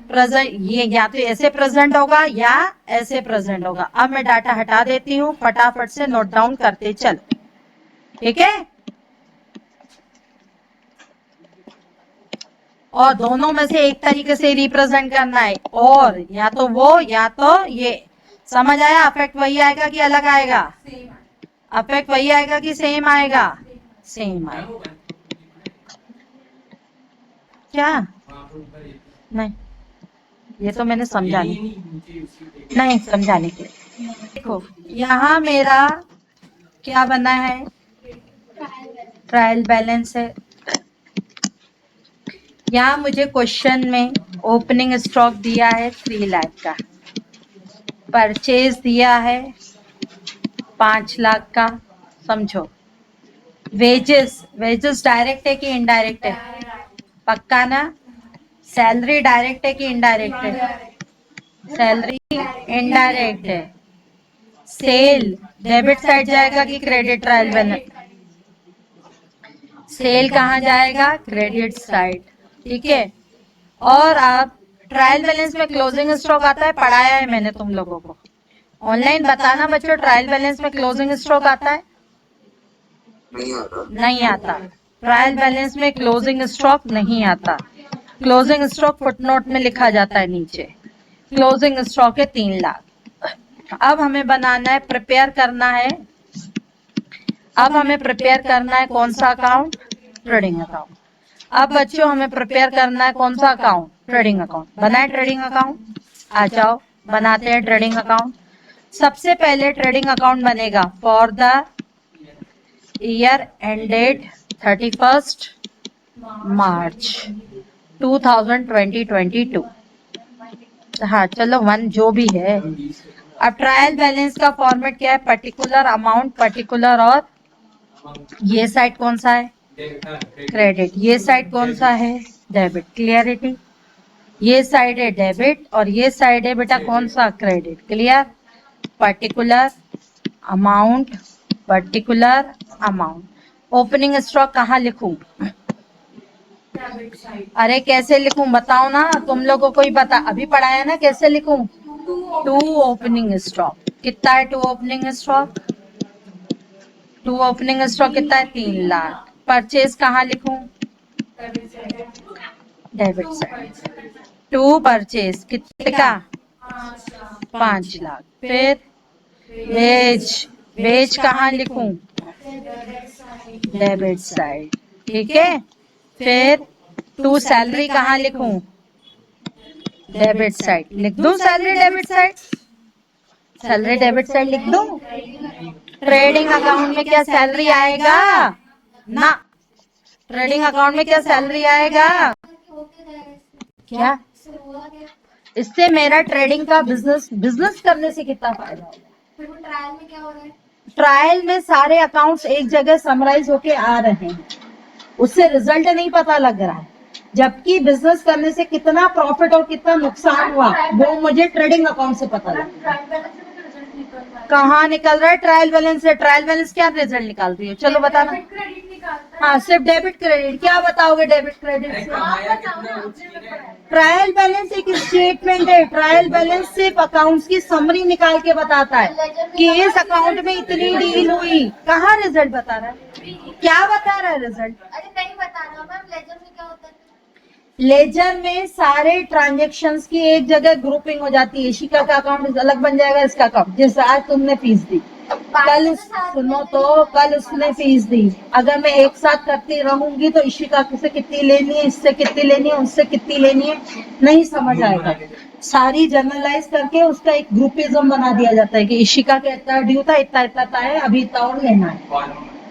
प्रेजेंट ये या तो ऐसे प्रेजेंट होगा या ऐसे प्रेजेंट होगा। अब मैं डाटा हटा देती हूँ, फटाफट से नोट डाउन करते चल, ठीक है। और दोनों में से एक तरीके से रिप्रेजेंट करना है, और या तो वो या तो ये। समझ आया, अफेक्ट वही आएगा कि अलग आएगा, अफेक्ट वही आएगा कि सेम आएगा, सेम आएगा। क्या नहीं, ये तो मैंने समझा नहीं समझाने के। देखो यहाँ मेरा क्या बना है, ट्रायल बैलेंस है। यहाँ मुझे क्वेश्चन में ओपनिंग स्टॉक दिया है 3 लाख का, परचेज दिया है 5 लाख का, समझो। वेजेस डायरेक्ट है कि इनडायरेक्ट है, पक्का ना। सैलरी डायरेक्ट है कि इनडायरेक्ट है, सैलरी इनडायरेक्ट है। सेल डेबिट साइड जाएगा कि क्रेडिट ट्रायल बैलेंस? सेल कहाँ जाएगा? क्रेडिट साइड, ठीक है। और आप ट्रायल बैलेंस में क्लोजिंग स्टॉक आता है, पढ़ाया है मैंने तुम लोगों को। ऑनलाइन बताना बच्चों, ट्रायल बैलेंस में क्लोजिंग स्टॉक आता है? नहीं आता। ट्रायल बैलेंस में क्लोजिंग स्टॉक नहीं आता। क्लोजिंग स्टॉक फुटनोट में लिखा जाता है नीचे। क्लोजिंग स्टॉक है 3 लाख। अब हमें बनाना है, प्रिपेयर करना है। अब हमें प्रिपेयर करना है कौन सा अकाउंट? Trading account. अब बच्चों हमें प्रिपेयर करना है कौन सा अकाउंट? Trading account. बनाए ट्रेडिंग अकाउंट? आ जाओ बनाते हैं ट्रेडिंग अकाउंट। सबसे पहले ट्रेडिंग अकाउंट बनेगा for the year ended 31st मार्च 2022। हाँ चलो 1 जो भी है। अब ट्रायल बैलेंस का फॉर्मेट क्या है? पर्टिकुलर अमाउंट, पर्टिकुलर, और ये साइड कौन सा है? क्रेडिट। ये साइड कौन सा है? डेबिट। क्लियरिटी? ये साइड है डेबिट और ये साइड है बेटा कौन सा? Credit. Clear? Particular amount, particular amount. Opening stock कहाँ लिखूं? अरे कैसे लिखूं बताओ ना, तुम लोगों को ही पता, अभी पढ़ाया ना कैसे लिखूं? 2 ओपनिंग स्टॉक। कितना है 2 ओपनिंग स्टॉक? 2 ओपनिंग स्टॉक कितना है? 3 लाख। परचेज कहाँ लिखूं? Debit side. 2 परचेज कितने का? 5 लाख। फिर वेज, वेज कहाँ लिखूं? डेबिट साइड, ठीक है। फिर 2 सैलरी कहाँ लिखूं? Debit side. लिख दूं salary debit side? Salary debit side लिख दूं? ट्रेडिंग अकाउंट में क्या सैलरी आएगा? ना। ट्रेडिंग अकाउंट में क्या सैलरी आएगा? क्या? इससे मेरा ट्रेडिंग का बिजनेस करने से कितना फायदा होगा? ट्रायल में क्या हो रहा है? ट्रायल में सारे अकाउंट्स एक जगह समराइज होके आ रहे हैं, उससे रिजल्ट नहीं पता लग रहा है। जबकि बिजनेस करने से कितना प्रॉफिट और कितना नुकसान हुआ वो मुझे ट्रेडिंग अकाउंट से पता लग रहा है। कहाँ निकल रहा है ट्रायल बैलेंस से? ट्रायल बैलेंस क्या रिजल्ट निकाल रही है? चलो बताना। हाँ सिर्फ डेबिट क्रेडिट। क्या बताओगे डेबिट क्रेडिट से? ट्रायल बैलेंस एक स्टेटमेंट है। ट्रायल बैलेंस सिर्फ अकाउंट्स की समरी निकाल के बताता है कि इस अकाउंट में इतनी डील हुई। कहाँ रिजल्ट बता रहा है? क्या बता रहा है रिजल्ट? अरे नहीं बता रहा मैम। लेजर में क्या होता है? लेजर में सारे ट्रांजेक्शन्स की एक जगह ग्रुपिंग हो जाती है। इशिका का अकाउंट अलग बन जाएगा, इसका अकाउंट। जैसे आज तुमने फीस दी, कल सुनो तो कल उसने फीस दी। अगर मैं एक साथ करती रहूंगी तो इशिका से कितनी लेनी है, इससे कितनी लेनी है, उससे कितनी लेनी है, नहीं समझ आएगा। सारी जनरलाइज करके उसका एक ग्रुपिज्म बना दिया जाता है कि इशिका का इतना ड्यू था, इतना इतना है, अभी इतना और लेना है,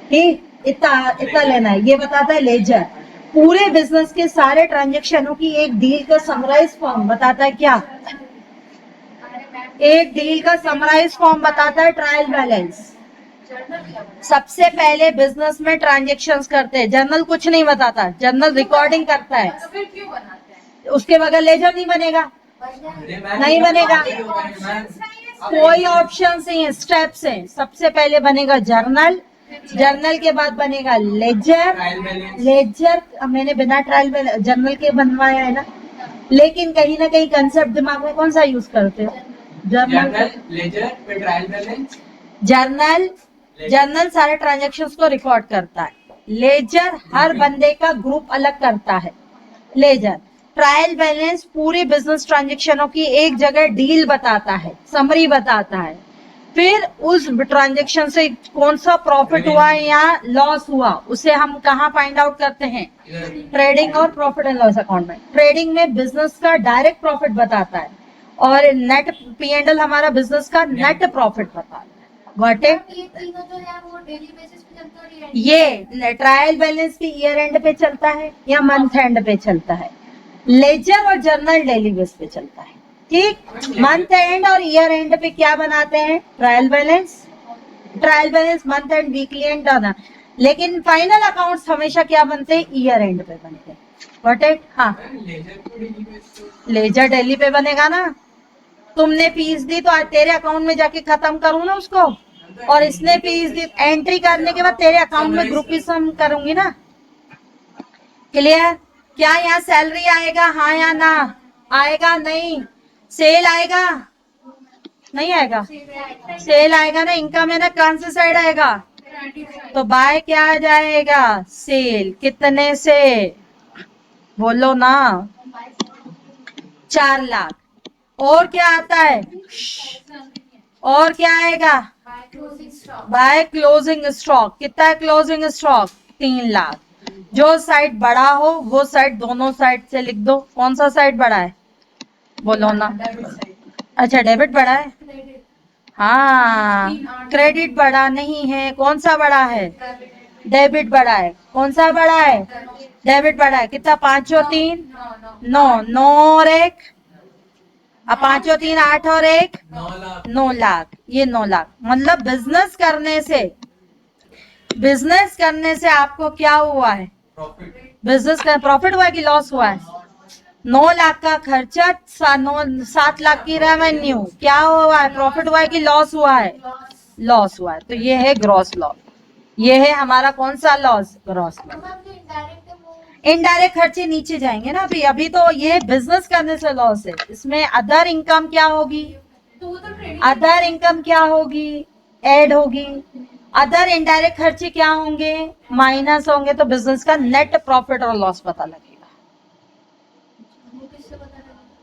ठीक, इतना इतना लेना है, ये बताता है लेजर। पूरे बिजनेस के सारे ट्रांजेक्शनों की एक डील का समराइज फॉर्म बताता है। क्या? एक डील का समराइज फॉर्म बताता है ट्रायल बैलेंस। सबसे पहले बिजनेस में ट्रांजेक्शन्स करते हैं, जर्नल कुछ नहीं बताता, जर्नल रिकॉर्डिंग करता है। तो फिर क्यों बनाते हैं? उसके बगैर लेजर नहीं बनेगा, नहीं बनेगा। कोई ऑप्शन नहीं है, स्टेप्स हैं। सबसे पहले बनेगा जर्नल, जर्नल के बाद बनेगा लेजर। लेजर मैंने बिना ट्रायल जर्नल के बनवाया है ना, लेकिन कहीं ना कहीं कंसेप्ट दिमाग में कौन सा यूज करते हो? Journal, ledger, trial balance. Journal, journal सारे ट्रांजेक्शन्स को रिकॉर्ड करता है। लेजर हर बंदे का ग्रुप अलग करता है। लेजर। ट्रायल बैलेंस पूरे बिजनेस ट्रांजेक्शनों की एक जगह डील बताता है, समरी बताता है। फिर उस ट्रांजेक्शन से कौन सा प्रॉफिट हुआ या लॉस हुआ उसे हम कहाँ फाइंड आउट करते हैं? ट्रेडिंग और प्रॉफिट एंड लॉस अकाउंट में। ट्रेडिंग में बिजनेस का डायरेक्ट प्रॉफिट बताता है और नेट P&L हमारा बिजनेस का नेट प्रॉफिट बताता है। Got it? ये तीनों जो है वो डेली बेसिस पे चलता है। ये ट्रायल बैलेंस भी ईयर एंड पे चलता है या मंथ एंड पे चलता है। लेजर और जर्नल डेली बेस पे चलता है, ठीक। मंथ एंड और ईयर एंड पे क्या बनाते हैं? Trial balance. Trial balance month and, weekly and Dana, लेकिन फाइनल अकाउंट्स हमेशा क्या बनते हैं? ईयर एंड पे बनते हैं। What it? हाँ लेजर डेली पे बनेगा ना, तुमने फीस दी तो आज तेरे अकाउंट में जाके खत्म करूँ ना उसको, और इसने फीस दी, एंट्री करने के बाद तेरे अकाउंट में ग्रुप सम करूंगी ना। क्लियर? क्या यहाँ सैलरी आएगा, हाँ या ना? आएगा? नहीं। सेल आएगा? नहीं आएगा। सेल आएगा ना, इनकम है ना, कौन से साइड आएगा? तो बाय क्या आ जाएगा? सेल। कितने से? बोलो ना। 4 लाख। और क्या आता है? और क्या आएगा? Bye closing stock. कितना है क्लोजिंग स्टॉक? 3 लाख। जो साइड बड़ा हो वो साइड दोनों साइड से लिख दो। कौन सा साइड बड़ा है? बोलो ना। अच्छा, डेबिट बड़ा है। हाँ, क्रेडिट बड़ा नहीं है। कौन सा बड़ा है? डेबिट बड़ा है। कौन सा बड़ा है? डेबिट बड़ा है। कितना? 5 और 3 9, 9 और 1 अब 5 और 3 8 और 1 9 लाख। ये 9 लाख मतलब बिजनेस करने से आपको क्या हुआ है? बिजनेस का प्रॉफिट हुआ है कि लॉस हुआ है? 9 लाख का खर्चा, 7 लाख की रेवेन्यू, क्या हुआ है? प्रॉफिट हुआ है कि लॉस हुआ है? लॉस हुआ है। तो ये है ग्रॉस लॉस। ये है हमारा कौन सा लॉस? Gross loss. इनडायरेक्ट खर्चे नीचे जाएंगे ना। अभी तो ये बिजनेस करने से लॉस है। इसमें अदर इनकम क्या होगी? अदर इनकम क्या होगी? ऐड होगी। अदर इनडायरेक्ट खर्चे क्या होंगे? माइनस होंगे। तो बिजनेस का नेट प्रॉफिट और लॉस पता लगेगा।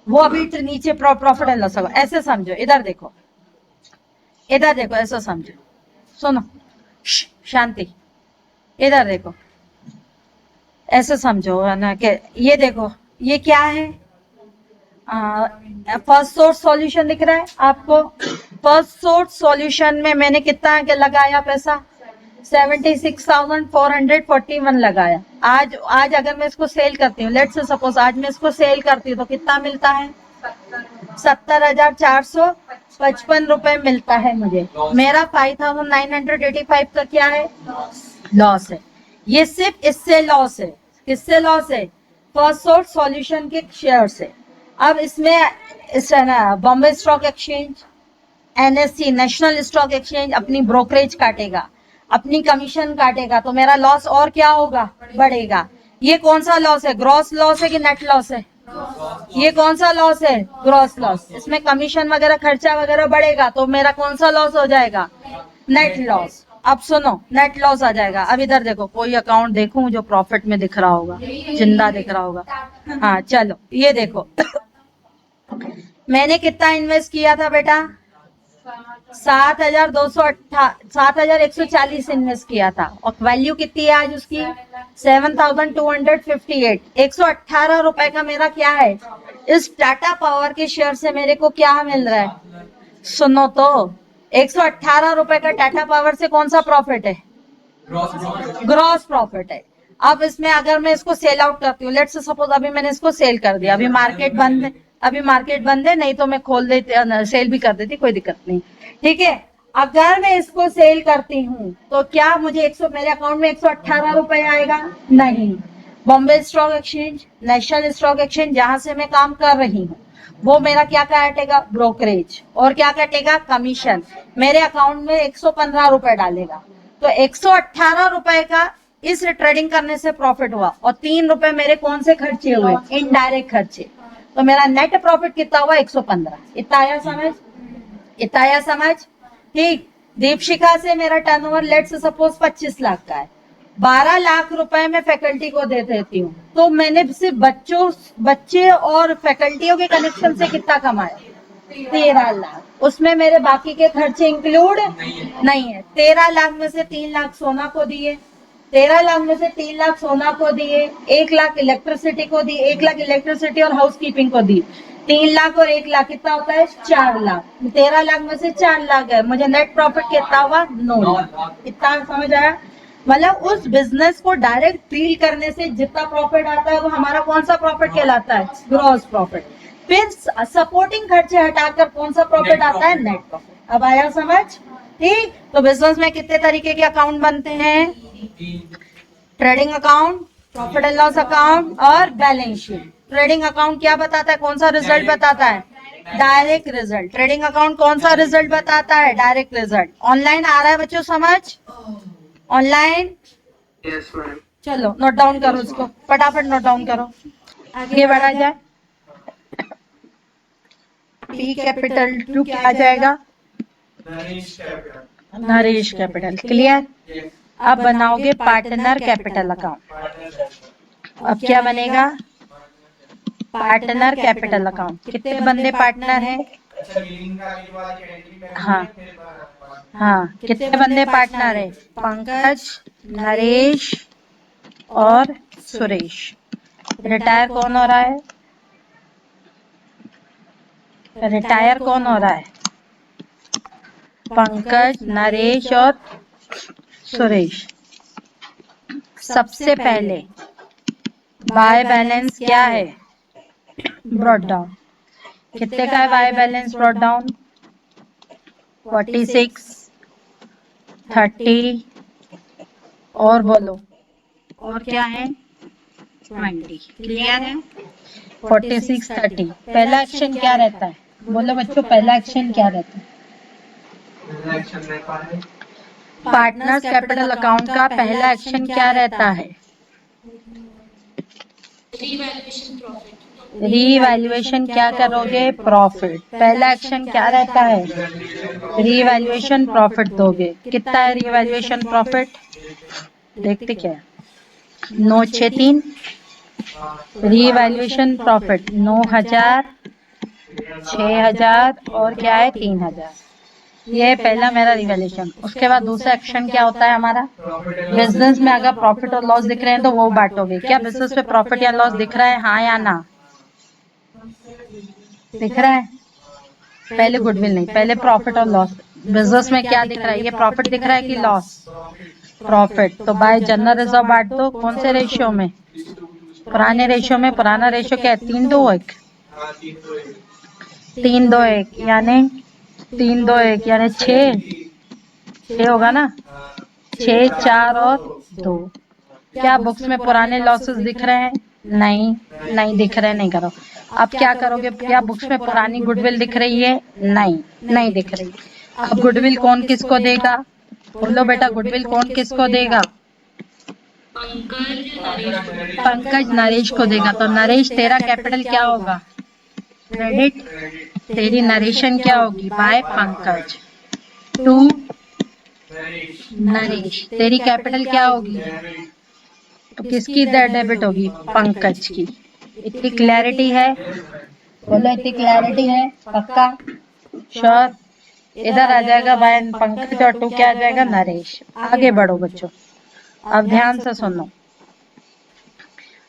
वो अभी नीचे प्रॉफिट एंड लॉस होगा। ऐसे समझो, इधर देखो, इधर देखो, ऐसा समझो। सुनो, शांति। इधर देखो, ऐसे समझो है ना कि ये देखो, ये क्या है? फर्स्ट सोर्स सॉल्यूशन दिख रहा है आपको? फर्स्ट सोर्स सॉल्यूशन में मैंने कितना लगाया पैसा? 76,441 लगाया। आज अगर मैं इसको सेल करती हूँ, लेट्स सपोज आज मैं इसको सेल करती हूँ तो कितना मिलता है? 70,455 रुपए मिलता है मुझे। मेरा 5,985 का क्या है? लॉस है। ये सिर्फ इससे लॉस है। किससे लॉस है? फर्स्ट सोर्स सॉल्यूशन के शेयर से। अब इसमें Bombay stock exchange, NSC, national stock exchange अपनी ब्रोकरेज काटेगा, अपनी कमीशन काटेगा, तो मेरा लॉस और क्या होगा? बढ़ेगा। ये कौन सा लॉस है? ग्रॉस लॉस है कि नेट लॉस है? ये कौन सा लॉस है? Gross loss. इसमें कमीशन वगैरह खर्चा वगैरह बढ़ेगा तो मेरा कौन सा लॉस हो जाएगा? Net loss. अब सुनो, नेट लॉस आ जाएगा। अब इधर देखो, कोई अकाउंट देखूं जो प्रॉफिट में दिख रहा होगा, जिंदा दिख रहा होगा। हाँ चलो, ये देखो मैंने कितना इन्वेस्ट किया था बेटा? 7,140 इन्वेस्ट किया था। और वैल्यू कितनी है आज उसकी? 7,258। 118 रुपए का मेरा क्या है? इस टाटा पावर के शेयर से मेरे को क्या मिल रहा है? सुनो तो, 118 रुपए का टाटा पावर से कौन सा प्रॉफिट है? ग्रॉस प्रॉफिट है। अब इसमें अगर मैं इसको सेल आउट करती हूँ, लेट्स सपोज अभी मैंने इसको सेल कर दिया, अभी मार्केट बंद है, नहीं तो मैं खोल देती, सेल भी कर देती, कोई दिक्कत नहीं। ठीक है, अगर मैं इसको सेल करती हूँ तो क्या मुझे मेरे अकाउंट में 118 रुपए आएगा? नहीं। Bombay stock exchange, national stock exchange जहां से मैं काम कर रही हूँ, वो मेरा क्या काटेगा? ब्रोकरेज। और क्या काटेगा? कमीशन। मेरे अकाउंट में 115 रुपए डालेगा। तो 118 रुपए का इस ट्रेडिंग करने से प्रॉफिट हुआ, और 3 रुपए मेरे कौन से खर्चे हुए? इनडायरेक्ट खर्चे। तो मेरा नेट प्रॉफिट कितना हुआ? 115। इतना आया समझ? इतना आया समझ? ठीक। दीपशिखा से मेरा टर्नओवर लेट्स सपोज 25 लाख का है, 12 लाख रुपए मैं फैकल्टी को दे देती हूँ, तो मैंने सिर्फ बच्चे और फैकल्टियों के कनेक्शन से कितना कमाया? 13 लाख। उसमें मेरे बाकी के खर्चे इंक्लूड नहीं है। 13 लाख में से 3 लाख सोना को दिए, 13 लाख में से 3 लाख सोना को दिए, 1 लाख इलेक्ट्रिसिटी को दी, 1 लाख इलेक्ट्रिसिटी और हाउस कीपिंग को दी। 3 लाख और 1 लाख कितना होता है? 4 लाख। 13 लाख में से 4 लाख है, मुझे नेट प्रॉफिट कितना हुआ? 9 लाख। इतना समझ आया? मतलब उस बिजनेस को डायरेक्ट डील करने से जितना प्रॉफिट आता है वो हमारा कौन सा प्रॉफिट कहलाता है? Gross profit. फिर सपोर्टिंग खर्चे हटाकर कौन सा प्रॉफिट आता है? Net profit. अब आया समझ? ठीक। तो बिजनेस में कितने तरीके के अकाउंट बनते हैं? Trading account, profit and loss account और बैलेंस शीट। ट्रेडिंग अकाउंट क्या बताता है? कौन सा रिजल्ट बताता है? Direct result. ट्रेडिंग अकाउंट कौन सा रिजल्ट बताता है? Direct result. ऑनलाइन आ रहा है बच्चों समझ? ऑनलाइन? Yes ma'am. चलो नोट डाउन करो इसको, फटाफट नोट डाउन करो। आगे बढ़ा जाए। पी कैपिटल टू क्या आ जाएगा? नरेश कैपिटल। क्लियर? अब बनाओगे पार्टनर कैपिटल अकाउंट। अब क्या बनेगा? Partner capital account. कितने बंदे पार्टनर हैं? हाँ हाँ, कितने बंदे पार्टनर है? पंकज, नरेश और सुरेश। रिटायर कौन हो रहा है? रिटायर कौन हो रहा है? पंकज, नरेश और सुरेश। सबसे पहले बाय बैलेंस क्या है? Brought down. कितने का है बाय बैलेंस ब्रॉट डाउन? 46, 30 और बोलो, और क्या है? 20। क्लियर है? 46, 30। पहला एक्शन क्या रहता है? बोलो बच्चों, पहला एक्शन क्या रहता है? पार्टनर्स कैपिटल अकाउंट का पहला एक्शन क्या रहता है? रीवैल्यूएशन। क्या करोगे? प्रॉफिट। पहला एक्शन क्या रहता है? रीवैल्यूएशन प्रॉफिट दोगे। कितना है रीवैल्यूएशन प्रॉफिट? देखते क्या है? 963। रीवैल्यूएशन प्रॉफिट 9000, 6000 और क्या है? 3000। ये है पहला मेरा रिवैल्यूएशन। उसके बाद दूसरा एक्शन क्या होता है हमारा? बिजनेस में अगर प्रॉफिट और लॉस दिख रहे हैं तो वो बांटोगे। क्या बिजनेस में प्रॉफिट या लॉस दिख रहा है? हाँ या ना? दिख रहा है? पहले गुडविल नहीं, पहले प्रॉफिट और लॉस। बिजनेस में क्या दिख रहा है? ये प्रॉफिट दिख रहा है कि लॉस? प्रॉफिट। तो बाय जनरल रिजर्व बांट दो। कौन से रेशियो में? पुराने रेशियो में। पुराना रेशियो क्या है? 3-2-1। 3-2-1 यानी 3-2-1 यानी 6 होगा ना? 6, 4 और 2। क्या बुक्स में पुराने लॉसेस दिख रहे हैं? नहीं, नहीं दिख रहे। नहीं करो। अब क्या करोगे? क्या बुक्स में पुरानी गुडविल दिख रही है? नहीं, नहीं दिख रही। अब गुडविल कौन किसको देगा? बोलो बेटा, गुडविल कौन किसको देगा? पंकज नरेश को देगा। तो नरेश तेरा कैपिटल क्या होगा? क्रेडिट। तेरी नरेशन क्या होगी? By Pankaj to Naresh. तेरी कैपिटल क्या होगी? तो किसकी डेबिट होगी? पंकज की। इतनी क्लैरिटी है? बोलो, इतनी क्लैरिटी है? पक्का? श्योर? इधर आ जाएगा बाय पंकज और टू क्या आ जाएगा? नरेश। आगे बढ़ो बच्चों, अब ध्यान से सुनो।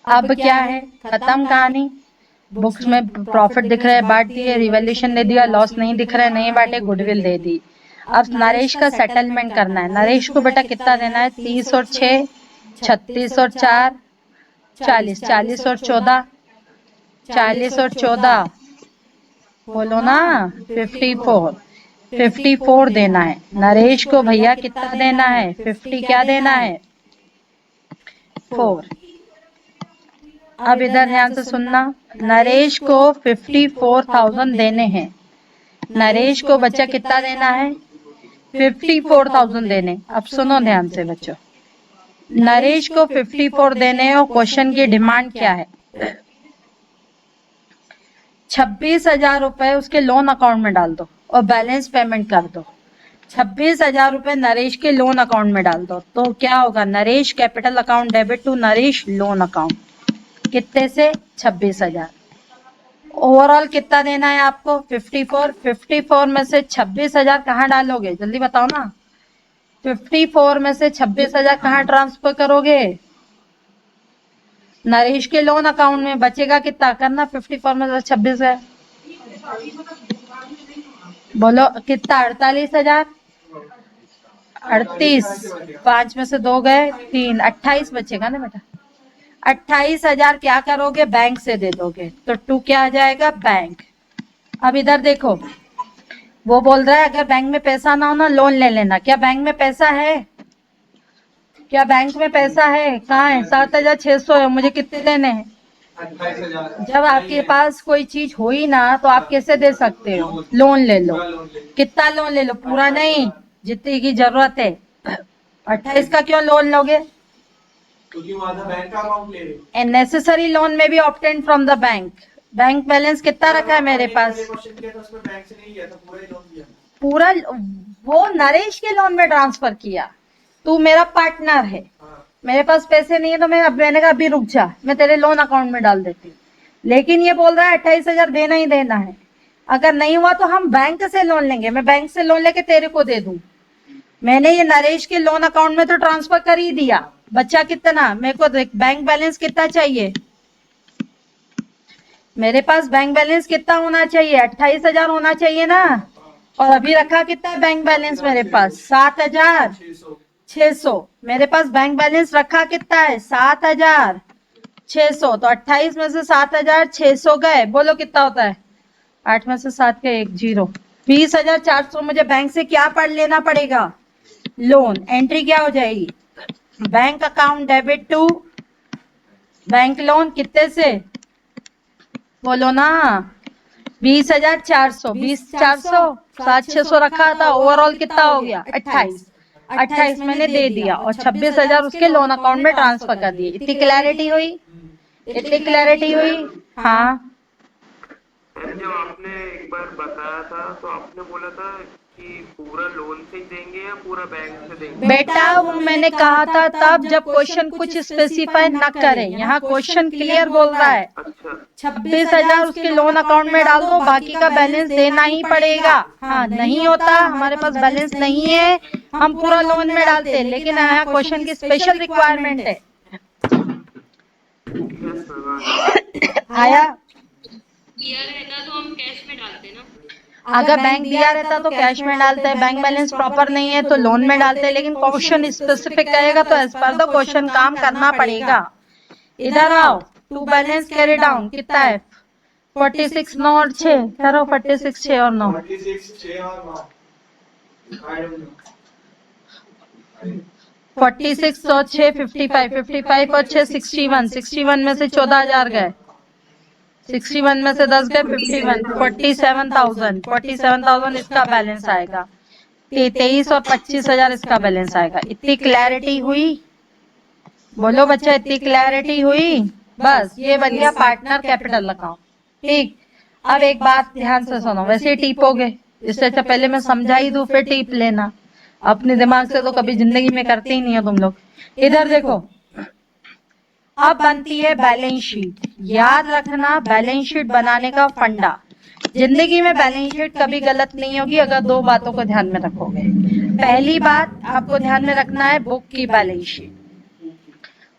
अब क्या है? खत्म कहानी। बुक्स में प्रॉफिट दिख रहा है, बांट दिए। रिवैल्यूएशन दे दिया, लॉस नहीं दिख रहा है, नहीं बांटे, गुडविल दे दी। अब नरेश का सेटलमेंट करना है। नरेश को बेटा कितना देना है? 30 और 6, 36 और 4, 40। 40 और 14, 40 और 14 बोलो ना, 54। 54 देना है नरेश को। भैया कितना देना है? 50 क्या देना है? 4। अब इधर ध्यान से सुनना। नरेश को 54,000 देने हैं। नरेश को बच्चा कितना देना है? 54,000 देने। अब सुनो ध्यान से बच्चों, नरेश को 54 देने और क्वेश्चन की डिमांड क्या है? 26,000 रुपए उसके लोन अकाउंट में डाल दो और बैलेंस पेमेंट कर दो। 26,000 रुपए नरेश के लोन अकाउंट में डाल दो। तो क्या होगा? Naresh capital account debit to Naresh loan account. कितने से? 26,000। ओवरऑल कितना देना है आपको? 54। 54 में से 26,000 कहाँ डालोगे? जल्दी बताओ ना। 54 में से 26,000 कहाँ ट्रांसफर करोगे? नरेश के लोन अकाउंट में। बचेगा कितना? करना 54 में से 26 है। बोलो कितना? 48,000। 38। 5 में से 2 गए, 3, 28 बचेगा ना बेटा। 28,000 क्या करोगे? बैंक से दे दोगे। तो 2 क्या आ जाएगा? बैंक। अब इधर देखो, वो बोल रहा है अगर बैंक में पैसा ना हो ना, लोन ले लेना। क्या बैंक में पैसा है? क्या बैंक में पैसा है? कहाँ है? 7,600 है। मुझे कितने देने हैं? 28,000। जब आपके पास कोई चीज हो ही ना तो आप कैसे दे सकते हो? लोन ले लो। कितना लोन ले लो? पूरा नहीं, जितनी की जरूरत है। 28 का क्यों लोन लोगे? क्योंकि वो आधा बैंक का अकाउंट ले रहे। नेसेसरी लोन में भी obtain from the bank. Bank balance कितना रखा है मेरे पास? क्वेश्चन किया था उसमें बैंक से नहीं लिया था, पूरा ही लोन लिया था। पूरा वो नरेश के लोन में ट्रांसफर किया। तू मेरा पार्टनर है, मेरे पास पैसे नहीं है तो मैंने कहा अभी रुक जा, मैं तेरे लोन अकाउंट में डाल देती हूँ। लेकिन ये बोल रहा है 28,000 देना ही देना है। अगर नहीं हुआ तो हम बैंक से लोन लेंगे, मैं बैंक से लोन लेके तेरे को दे दूं। मैंने ये नरेश के लोन अकाउंट में तो ट्रांसफर कर ही दिया। बच्चा कितना? मेरे को देख, बैंक बैलेंस कितना चाहिए? मेरे पास बैंक बैलेंस कितना होना चाहिए? 28,000 होना चाहिए ना। और अभी रखा कितना है बैंक बैलेंस मेरे पास? 7,600। मेरे पास बैंक बैलेंस रखा कितना है? 7,600। तो 28 में से 7,600 गए, बोलो कितना होता है? 8 में से 7 का 1 0, 20,400 मुझे बैंक से क्या पढ़ लेना पड़ेगा? लोन। एंट्री क्या हो जाएगी? Bank account debit to bank loan. कितने से? बोलो ना। 20,400, 20,400, 7,600 रखा था, ओवरऑल कितना हो गया? 28। 28 मैंने दे दिया और 26,000 उसके लोन अकाउंट में ट्रांसफर कर दिए। इतनी क्लैरिटी हुई? इतनी क्लैरिटी हुई? हाँ। जब आपने एक बार बताया था तो आपने बोला था कि पूरा लोन से ही देंगे या पूरा बैंक से देंगे? बेटा वो मैंने कहा था तब जब क्वेश्चन कुछ स्पेसिफाई न करे। यहाँ क्वेश्चन क्लियर बोल रहा है अच्छा 26,000 उसके लोन अकाउंट में डाल दो, बाकी का बैलेंस देना ही पड़ेगा। हाँ, नहीं होता, हमारे पास बैलेंस नहीं है, हम पूरा लोन में डालते हैं, लेकिन यहाँ क्वेश्चन की स्पेशल रिक्वायरमेंट है। आया? दिया रहता तो हम कैश में डालते ना। अगर बैंक दिया रहता तो कैश में डालते हैं, बैंक बैलेंस प्रॉपर नहीं है तो लोन में डालते हैं, लेकिन क्वेश्चन स्पेसिफिक कहेगा तो एज पर द क्वेश्चन काम करना पड़ेगा। इधर आओ, टू बैलेंस कैरी डाउन कितना है? 46 9 और 6 करो, 46 6 और 9, 46 6 और 9। 46 और 6 55, 55 और 6 61, 61 में से 14,000 गए, 61 में से 10 गए 51, 47,000, 47,000 इसका बैलेंस आएगा। 23 और 25,000 इसका बैलेंस आएगा। इतनी क्लैरिटी हुई? बोलो बच्चा, इतनी क्लैरिटी हुई? बस ये बन गया पार्टनर कैपिटल अकाउंट। ठीक। अब एक बात ध्यान से सुनो, वैसे टीपोगे, इससे अच्छा पहले मैं समझा ही दूं फिर टीप लेना। अपने दिमाग से तो कभी जिंदगी में करते ही नहीं हो तुम लोग। इधर देखो, अब बनती है बैलेंस शीट। याद रखना, बैलेंस शीट बनाने का फंडा, जिंदगी में बैलेंस शीट कभी गलत नहीं होगी अगर दो बातों को ध्यान में रखोगे। पहली बात आपको ध्यान में रखना है बुक की बैलेंस शीट।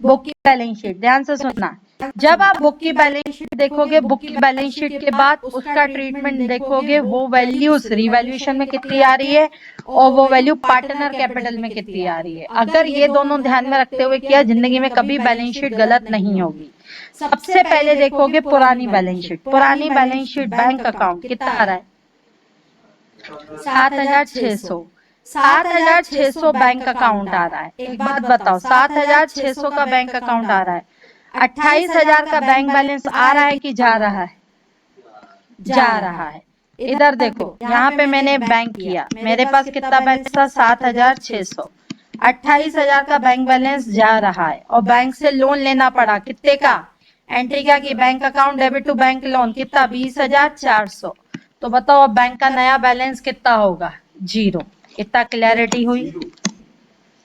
बुक की बैलेंस शीट ध्यान से सुनना। जब आप बुक की बैलेंस शीट देखोगे, बुक की बैलेंस शीट के बाद उसका ट्रीटमेंट देखोगे, वो वैल्यूज रिवैल्यूएशन में कितनी आ रही है और वो वैल्यू पार्टनर कैपिटल में कितनी आ रही है। अगर ये दोनों ध्यान में रखते हुए किया, जिंदगी में कभी बैलेंस शीट गलत नहीं होगी। सबसे पहले देखोगे पुरानी बैलेंस शीट। पुरानी बैलेंस शीट बैंक अकाउंट कितना आ रहा है? 7,600। 7,600 बैंक अकाउंट आ रहा है। एक बात बताओ, 7,600 का बैंक अकाउंट आ रहा है, 28,000 का बैंक बैलेंस आ रहा है कि जा रहा है? जा रहा है। इधर देखो, यहाँ पे मैंने बैंक किया, मेरे पास कितना बैलेंस था? 7,600। 28,000 का बैंक बैलेंस जा रहा है और बैंक से लोन लेना पड़ा, कितने का? एंट्री क्या की? Bank account debit to bank loan, कितना? 20,400। तो बताओ अब बैंक का नया बैलेंस कितना होगा? 0। इतना क्लैरिटी हुई?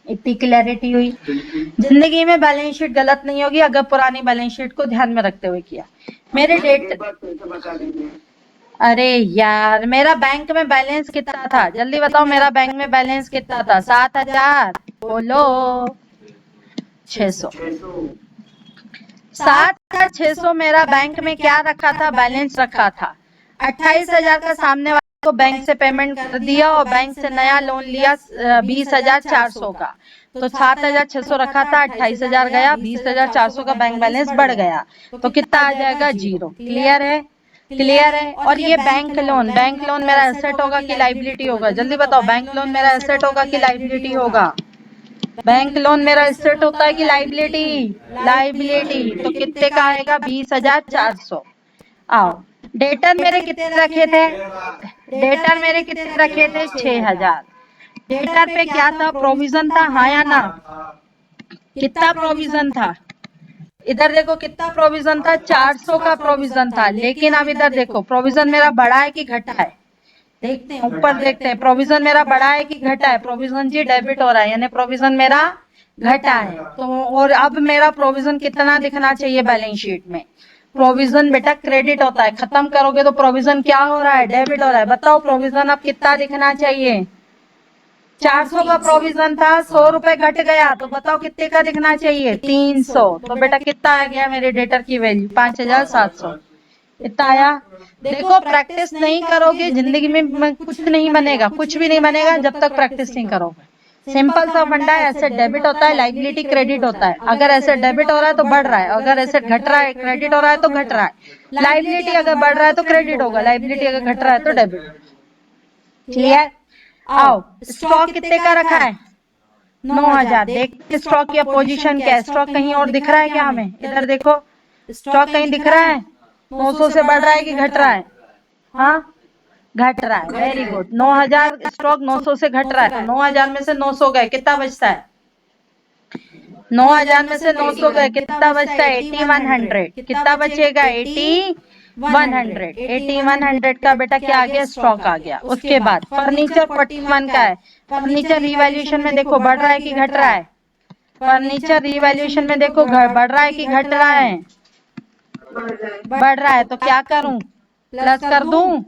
इतनी क्लैरिटी हुई? जिंदगी में बैलेंस शीट गलत नहीं होगी अगर पुरानी बैलेंस शीट को ध्यान में रखते हुए किया। मेरे डेट, अरे यार मेरा बैंक में बैलेंस कितना था? जल्दी बताओ, मेरा बैंक में बैलेंस कितना था? 7,000। बोलो 600। 7,600 मेरा बैंक में क्या रखा था? बैलेंस रखा था। 28,000 का सामने वाले को बैंक से पेमेंट कर दिया और बैंक से नया लोन लिया 20,400 का। तो 7,600 रखा था, 28,000 गया, 20,400 का बैंक बैलेंस बढ़ गया, तो कितना आ जाएगा? 0। क्लियर है? क्लियर है? और ये बैंक लोन, बैंक लोन मेरा एसेट होगा कि लाइबिलिटी होगा? जल्दी बताओ, बैंक लोन मेरा एसेट होगा कि लाइबिलिटी होगा? बैंक लोन मेरा एसेट होता है कि लाइबिलिटी? लाइबिलिटी। तो कितने का आएगा? 20,400। आओ, डेटर मेरे कितने रखे थे? डेटर मेरे कितने रखे थे? 6,000। डेटर पे क्या था? प्रोविजन था, हाँ या ना? कितना प्रोविजन था? इधर देखो कितना प्रोविजन था? 400 का प्रोविजन था। लेकिन अब इधर देखो प्रोविजन मेरा बढ़ा है कि घटा है? देखते हैं, ऊपर देखते हैं प्रोविजन मेरा बढ़ा है कि घटा है। प्रोविजन जी डेबिट हो रहा है, यानी प्रोविजन मेरा घटा है। तो और अब मेरा प्रोविजन कितना दिखना चाहिए बैलेंस शीट में? प्रोविजन बेटा क्रेडिट होता है, खत्म करोगे तो प्रोविजन क्या हो रहा है? डेबिट हो रहा है। बताओ प्रोविजन अब कितना दिखना चाहिए? 400 का प्रोविजन था, 100 रुपए घट गया, तो बताओ कितने का दिखना चाहिए? 300। तो बेटा कितना आ गया मेरे डेटर की वैल्यू? 5,700। इतना आया। देखो प्रैक्टिस नहीं करोगे जिंदगी में कुछ नहीं बनेगा, कुछ भी नहीं बनेगा जब तक प्रैक्टिस नहीं करोगे। सिंपल सा फंडा है, एसेट डेबिट होता है, लायबिलिटी क्रेडिट होता है। अगर एसेट डेबिट हो रहा है तो बढ़ रहा है, अगर एसेट घट रहा है, क्रेडिट हो रहा है तो घट रहा है। लायबिलिटी अगर बढ़ रहा है तो क्रेडिट होगा, लायबिलिटी अगर घट रहा है तो डेबिट। क्लियर? आओ, स्टॉक कितने का रखा है? 9,000। देख स्टॉक की पोजीशन क्या है? स्टॉक कहीं और दिख रहा है क्या हमें? इधर देखो स्टॉक कहीं दिख रहा है? 900 से बढ़ रहा है कि घट रहा है? हाँ, घट रहा है। Very good. 9,000 स्टॉक 900 से घट रहा है, तो 9,000 में से 900 गए, कितना बचता है? 9,000 में से 900 गए, कितना बचता है? 8,100। कितना बचेगा? 8,100। 8,100 का बेटा क्या आ गया? स्टॉक आ गया। उसके बाद फर्नीचर 41 का है। फर्नीचर रिवैल्यूएशन में देखो बढ़ रहा है कि घट रहा है? फर्नीचर रिवैल्यूएशन में देखो बढ़ रहा है कि घट रहा है? बढ़ रहा है। तो क्या करूं? प्लस कर दूं?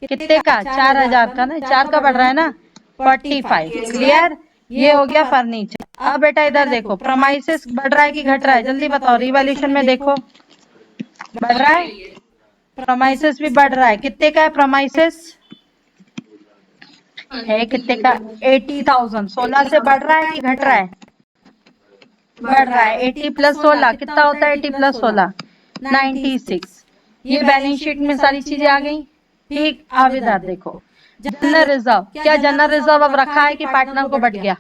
कितने का? 4,000 का ना, 4 का बढ़ रहा है ना, 45। क्लियर? ये हो गया फर्नीचर। अब बेटा इधर देखो प्रोमाइसेस बढ़ रहा है कि घट रहा है? जल्दी बताओ। रिवैल्यूएशन में देखो बढ़ रहा है, प्रोमाइसेस भी बढ़ रहा है। कितने का है प्रोमाइसेस? है कितने का? 80,000। 16 से बढ़ रहा है कि घट रहा है? बढ़ रहा है। 80 प्लस 16 कितना होता है? 80 प्लस 16 96। ये बैलेंस शीट में सारी चीजें आ गई। ठीक, अब इधर देखो जनरल रिजर्व। क्या जनरल रिजर्व अब रखा है कि पार्टनर को बढ़ गया?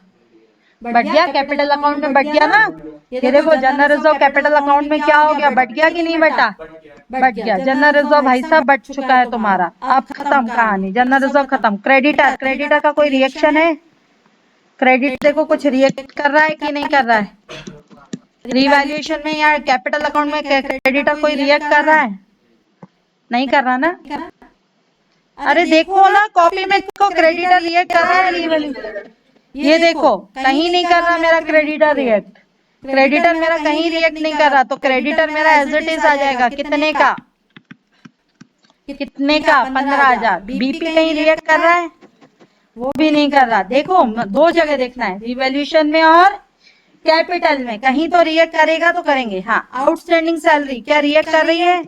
बढ़ गया, कैपिटल अकाउंट में बढ़ गया ना। ये देखो जनरल रिजर्व कैपिटल अकाउंट में क्या हो गया? बढ़ गया कि नहीं बेटा? बढ़ गया। जनरल रिजर्व भाई साहब बढ़ चुका है तुम्हारा। अब खत्म कहानी, जनरल रिजर्व खत्म। क्रेडिटर, क्रेडिटर का कोई रिएक्शन है? क्रेडिट देखो कुछ रिएक्ट कर रहा है कि नहीं कर रहा है? रिवैल्यूएशन में या कैपिटल अकाउंट में क्रेडिटर कोई रिएक्ट कर रहा है? नहीं कर रहा ना। अरे देखो ना कॉपी में देखो क्रेडिटर रिएक्ट कर रहा है रिवैल्यूएशन। ये देखो कहीं नहीं कर रहा मेरा क्रेडिटर रिएक्ट। क्रेडिटर मेरा कहीं रिएक्ट नहीं कर रहा, तो क्रेडिटर मेरा एज इट इज आ जाएगा। कितने का? कितने का? 15,000। बीपी कहीं रिएक्ट कर रहा है? वो भी नहीं कर रहा। देखो दो जगह देखना है, रिवैल्यूएशन में और कैपिटल में। कहीं तो रिएक्ट करेगा तो करेंगे। हाँ, आउटस्टैंडिंग सैलरी क्या रिएक्ट कर रही है?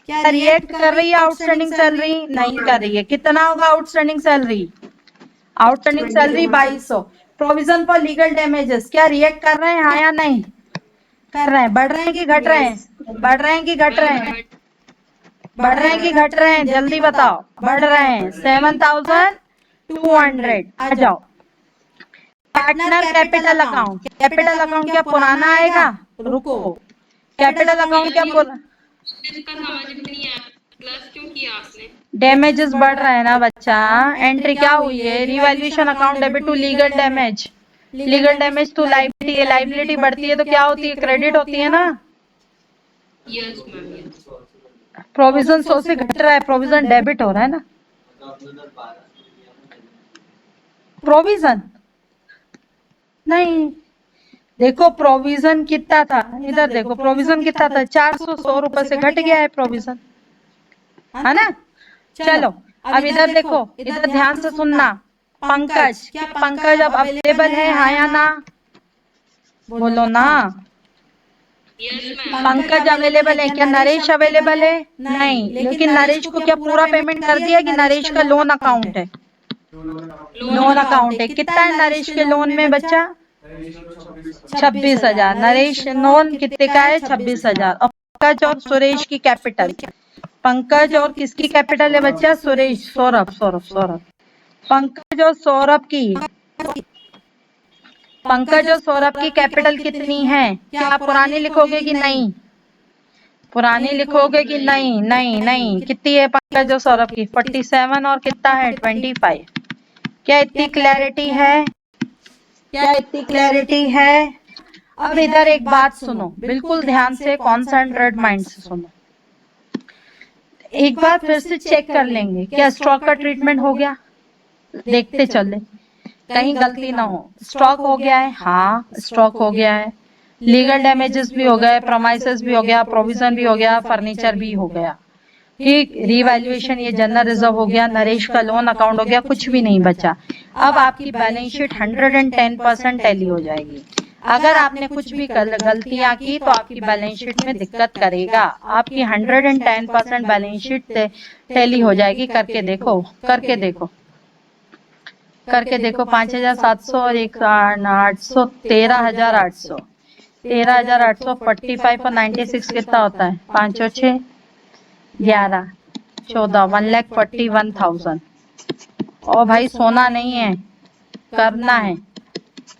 क्या रिएक्ट कर रही है आउटस्टैंडिंग सैलरी? नहीं कर रही है। कितना होगा outstanding salary? Outstanding salary 2,200। Provision for legal damages क्या रिएक्ट कर रहे हैं? हाँ या नहीं? कर रहे हैं। बढ़ रहे हैं कि घट रहे हैं? बढ़ रहे हैं कि घट रहे हैं? बढ़ रहे हैं कि घट रहे हैं? जल्दी बताओ। बढ़ रहे हैं। 7,200। आ जाओ। Partner capital account. Capital account क्या पुराना आएगा? रुको, कैपिटल अकाउंट क्या पुराना? इसका समझ में नहीं आया, प्लस क्यों किया आपने? डैमेजेस बढ़ रहा है ना बच्चा। एंट्री क्या हुई है? Revaluation account debit to legal damage. Legal damage to liability है। लायबिलिटी बढ़ती है तो क्या होती है? क्रेडिट होती है ना। Yes ma'am, yes. प्रोविजन 100 से घट रहा है, प्रोविजन डेबिट हो रहा है ना। प्रोविजन नहीं, देखो प्रोविजन कितना था? इधर देखो प्रोविजन कितना था? 400 रुपए से घट गया है प्रोविजन, है ना। चलो अब इधर देखो, इधर ध्यान से सुनना। पंकज, क्या पंकज अब अवेलेबल है? हाँ या ना? बोलो ना। Yes ma'am. पंकज अवेलेबल है। क्या नरेश अवेलेबल है? नहीं। लेकिन नरेश को क्या पूरा पेमेंट कर दिया कि नरेश का लोन अकाउंट है? लोन अकाउंट है। कितना है नरेश के लोन में बच्चा? 26,000। नरेश लोन कितने का है? 26,000। और पंकज और सुरेश की कैपिटल, पंकज और किसकी कैपिटल है बच्चा? सुरेश, सौरभ। पंकज और सौरभ की, पंकज और सौरभ की कैपिटल कितनी है? क्या आप पुरानी लिखोगे कि नहीं? पुरानी लिखोगे कि नहीं? नहीं नहीं। कितनी है पंकज और सौरभ की? 47 और कितना है? 25। क्या इतनी क्लैरिटी है? क्या इतनी क्लैरिटी है? अब इधर एक बात सुनो, बिल्कुल ध्यान से, कॉन्सेंट्रेट माइंड से सुनो। एक बार फिर से चेक कर लेंगे, क्या स्ट्रोक का ट्रीटमेंट हो गया? देखते चले, कहीं गलती ना हो। स्ट्रोक हो गया है? हाँ, स्ट्रोक हो गया है। लीगल डैमेजेस भी हो गए, प्रोमाइसेस भी हो गया, प्रोविजन भी हो गया, फर्नीचर भी हो गया। ठीक, रिवैल्यूएशन, ये जनरल रिजर्व हो गया, नरेश का लोन अकाउंट हो गया, कुछ भी नहीं बचा। अब आपकी बैलेंस शीट 110% टैली हो जाएगी। अगर आपने कुछ भी गलतियां की तो आपकी बैलेंस शीट में दिक्कत करेगा। आपकी 110% बैलेंस शीट टैली हो जाएगी। करके देखो, करके देखो, करके देखो। 5,700 और 1,800, 13,800, 13,800, 45 और 96 कितना होता है? 5 और 6, 11, 14, 1,41,000। और भाई सोना नहीं है, करना है।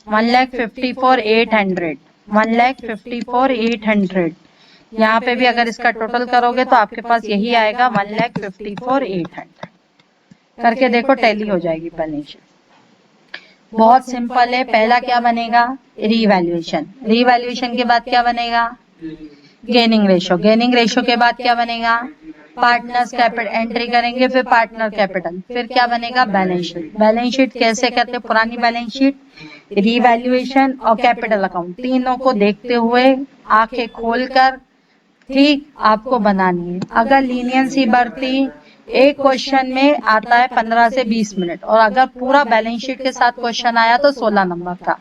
1,54,800, 1,54,800। यहाँ पे भी अगर इसका टोटल करोगे तो आपके पास यही आएगा, 1,54,800। करके देखो, टैली हो जाएगी बैलेंस शीट। बहुत सिंपल है। पहला क्या बनेगा? रीवैल्यूएशन। रीवैल्यूएशन के बाद क्या बनेगा? Gaining ratio. गेनिंग रेशो के बाद क्या बनेगा? पार्टनर्स कैपिटल एंट्री करेंगे, फिर पार्टनर कैपिटल, फिर क्या बनेगा? Balance sheet. बैलेंस शीट कैसे कहते हैं? पुरानी बैलेंस शीट, रीवैल्यूएशन और कैपिटल अकाउंट, तीनों को देखते हुए आंखें खोलकर ठीक आपको बनानी है। अगर लीनियंसी बरती, एक क्वेश्चन में आता है 15 से 20 मिनट, और अगर पूरा बैलेंस शीट के साथ क्वेश्चन आया तो 16 नंबर का।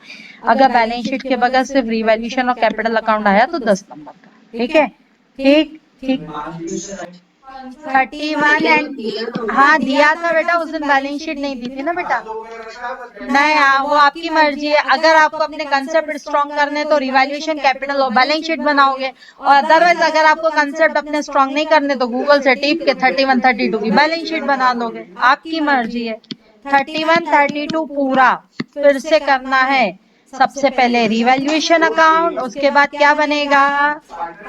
अगर बैलेंस शीट के बगैर सिर्फ रिवैल्यूएशन और कैपिटल अकाउंट आया तो 10 नंबर का। ठीक है, ठीक ठीक। 31 एंड हाँ दिया था बेटा, उस दिन बैलेंस शीट नहीं दी थी ना बेटा। नहीं, हाँ वो आपकी मर्जी है। अगर आपको अपने कंसेप्ट स्ट्रॉन्ग करने तो रिवैल्यूएशन, कैपिटल और बैलेंस शीट बनाओगे, और अदरवाइज अगर आपको कंसेप्ट अपने स्ट्रॉन्ग नहीं करने तो गूगल से टिप के 31, 32 की बैलेंस शीट बना दोगे। आपकी मर्जी है। 31, 32 पूरा फिर से करना है। सबसे पहले रिवैल्यूएशन अकाउंट, उसके बाद क्या बनेगा?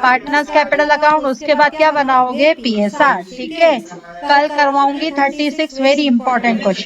पार्टनर्स कैपिटल अकाउंट, उसके बाद क्या बनाओगे? पीएसआर। ठीक है, कल करवाऊंगी 36 वेरी इंपॉर्टेंट क्वेश्चन।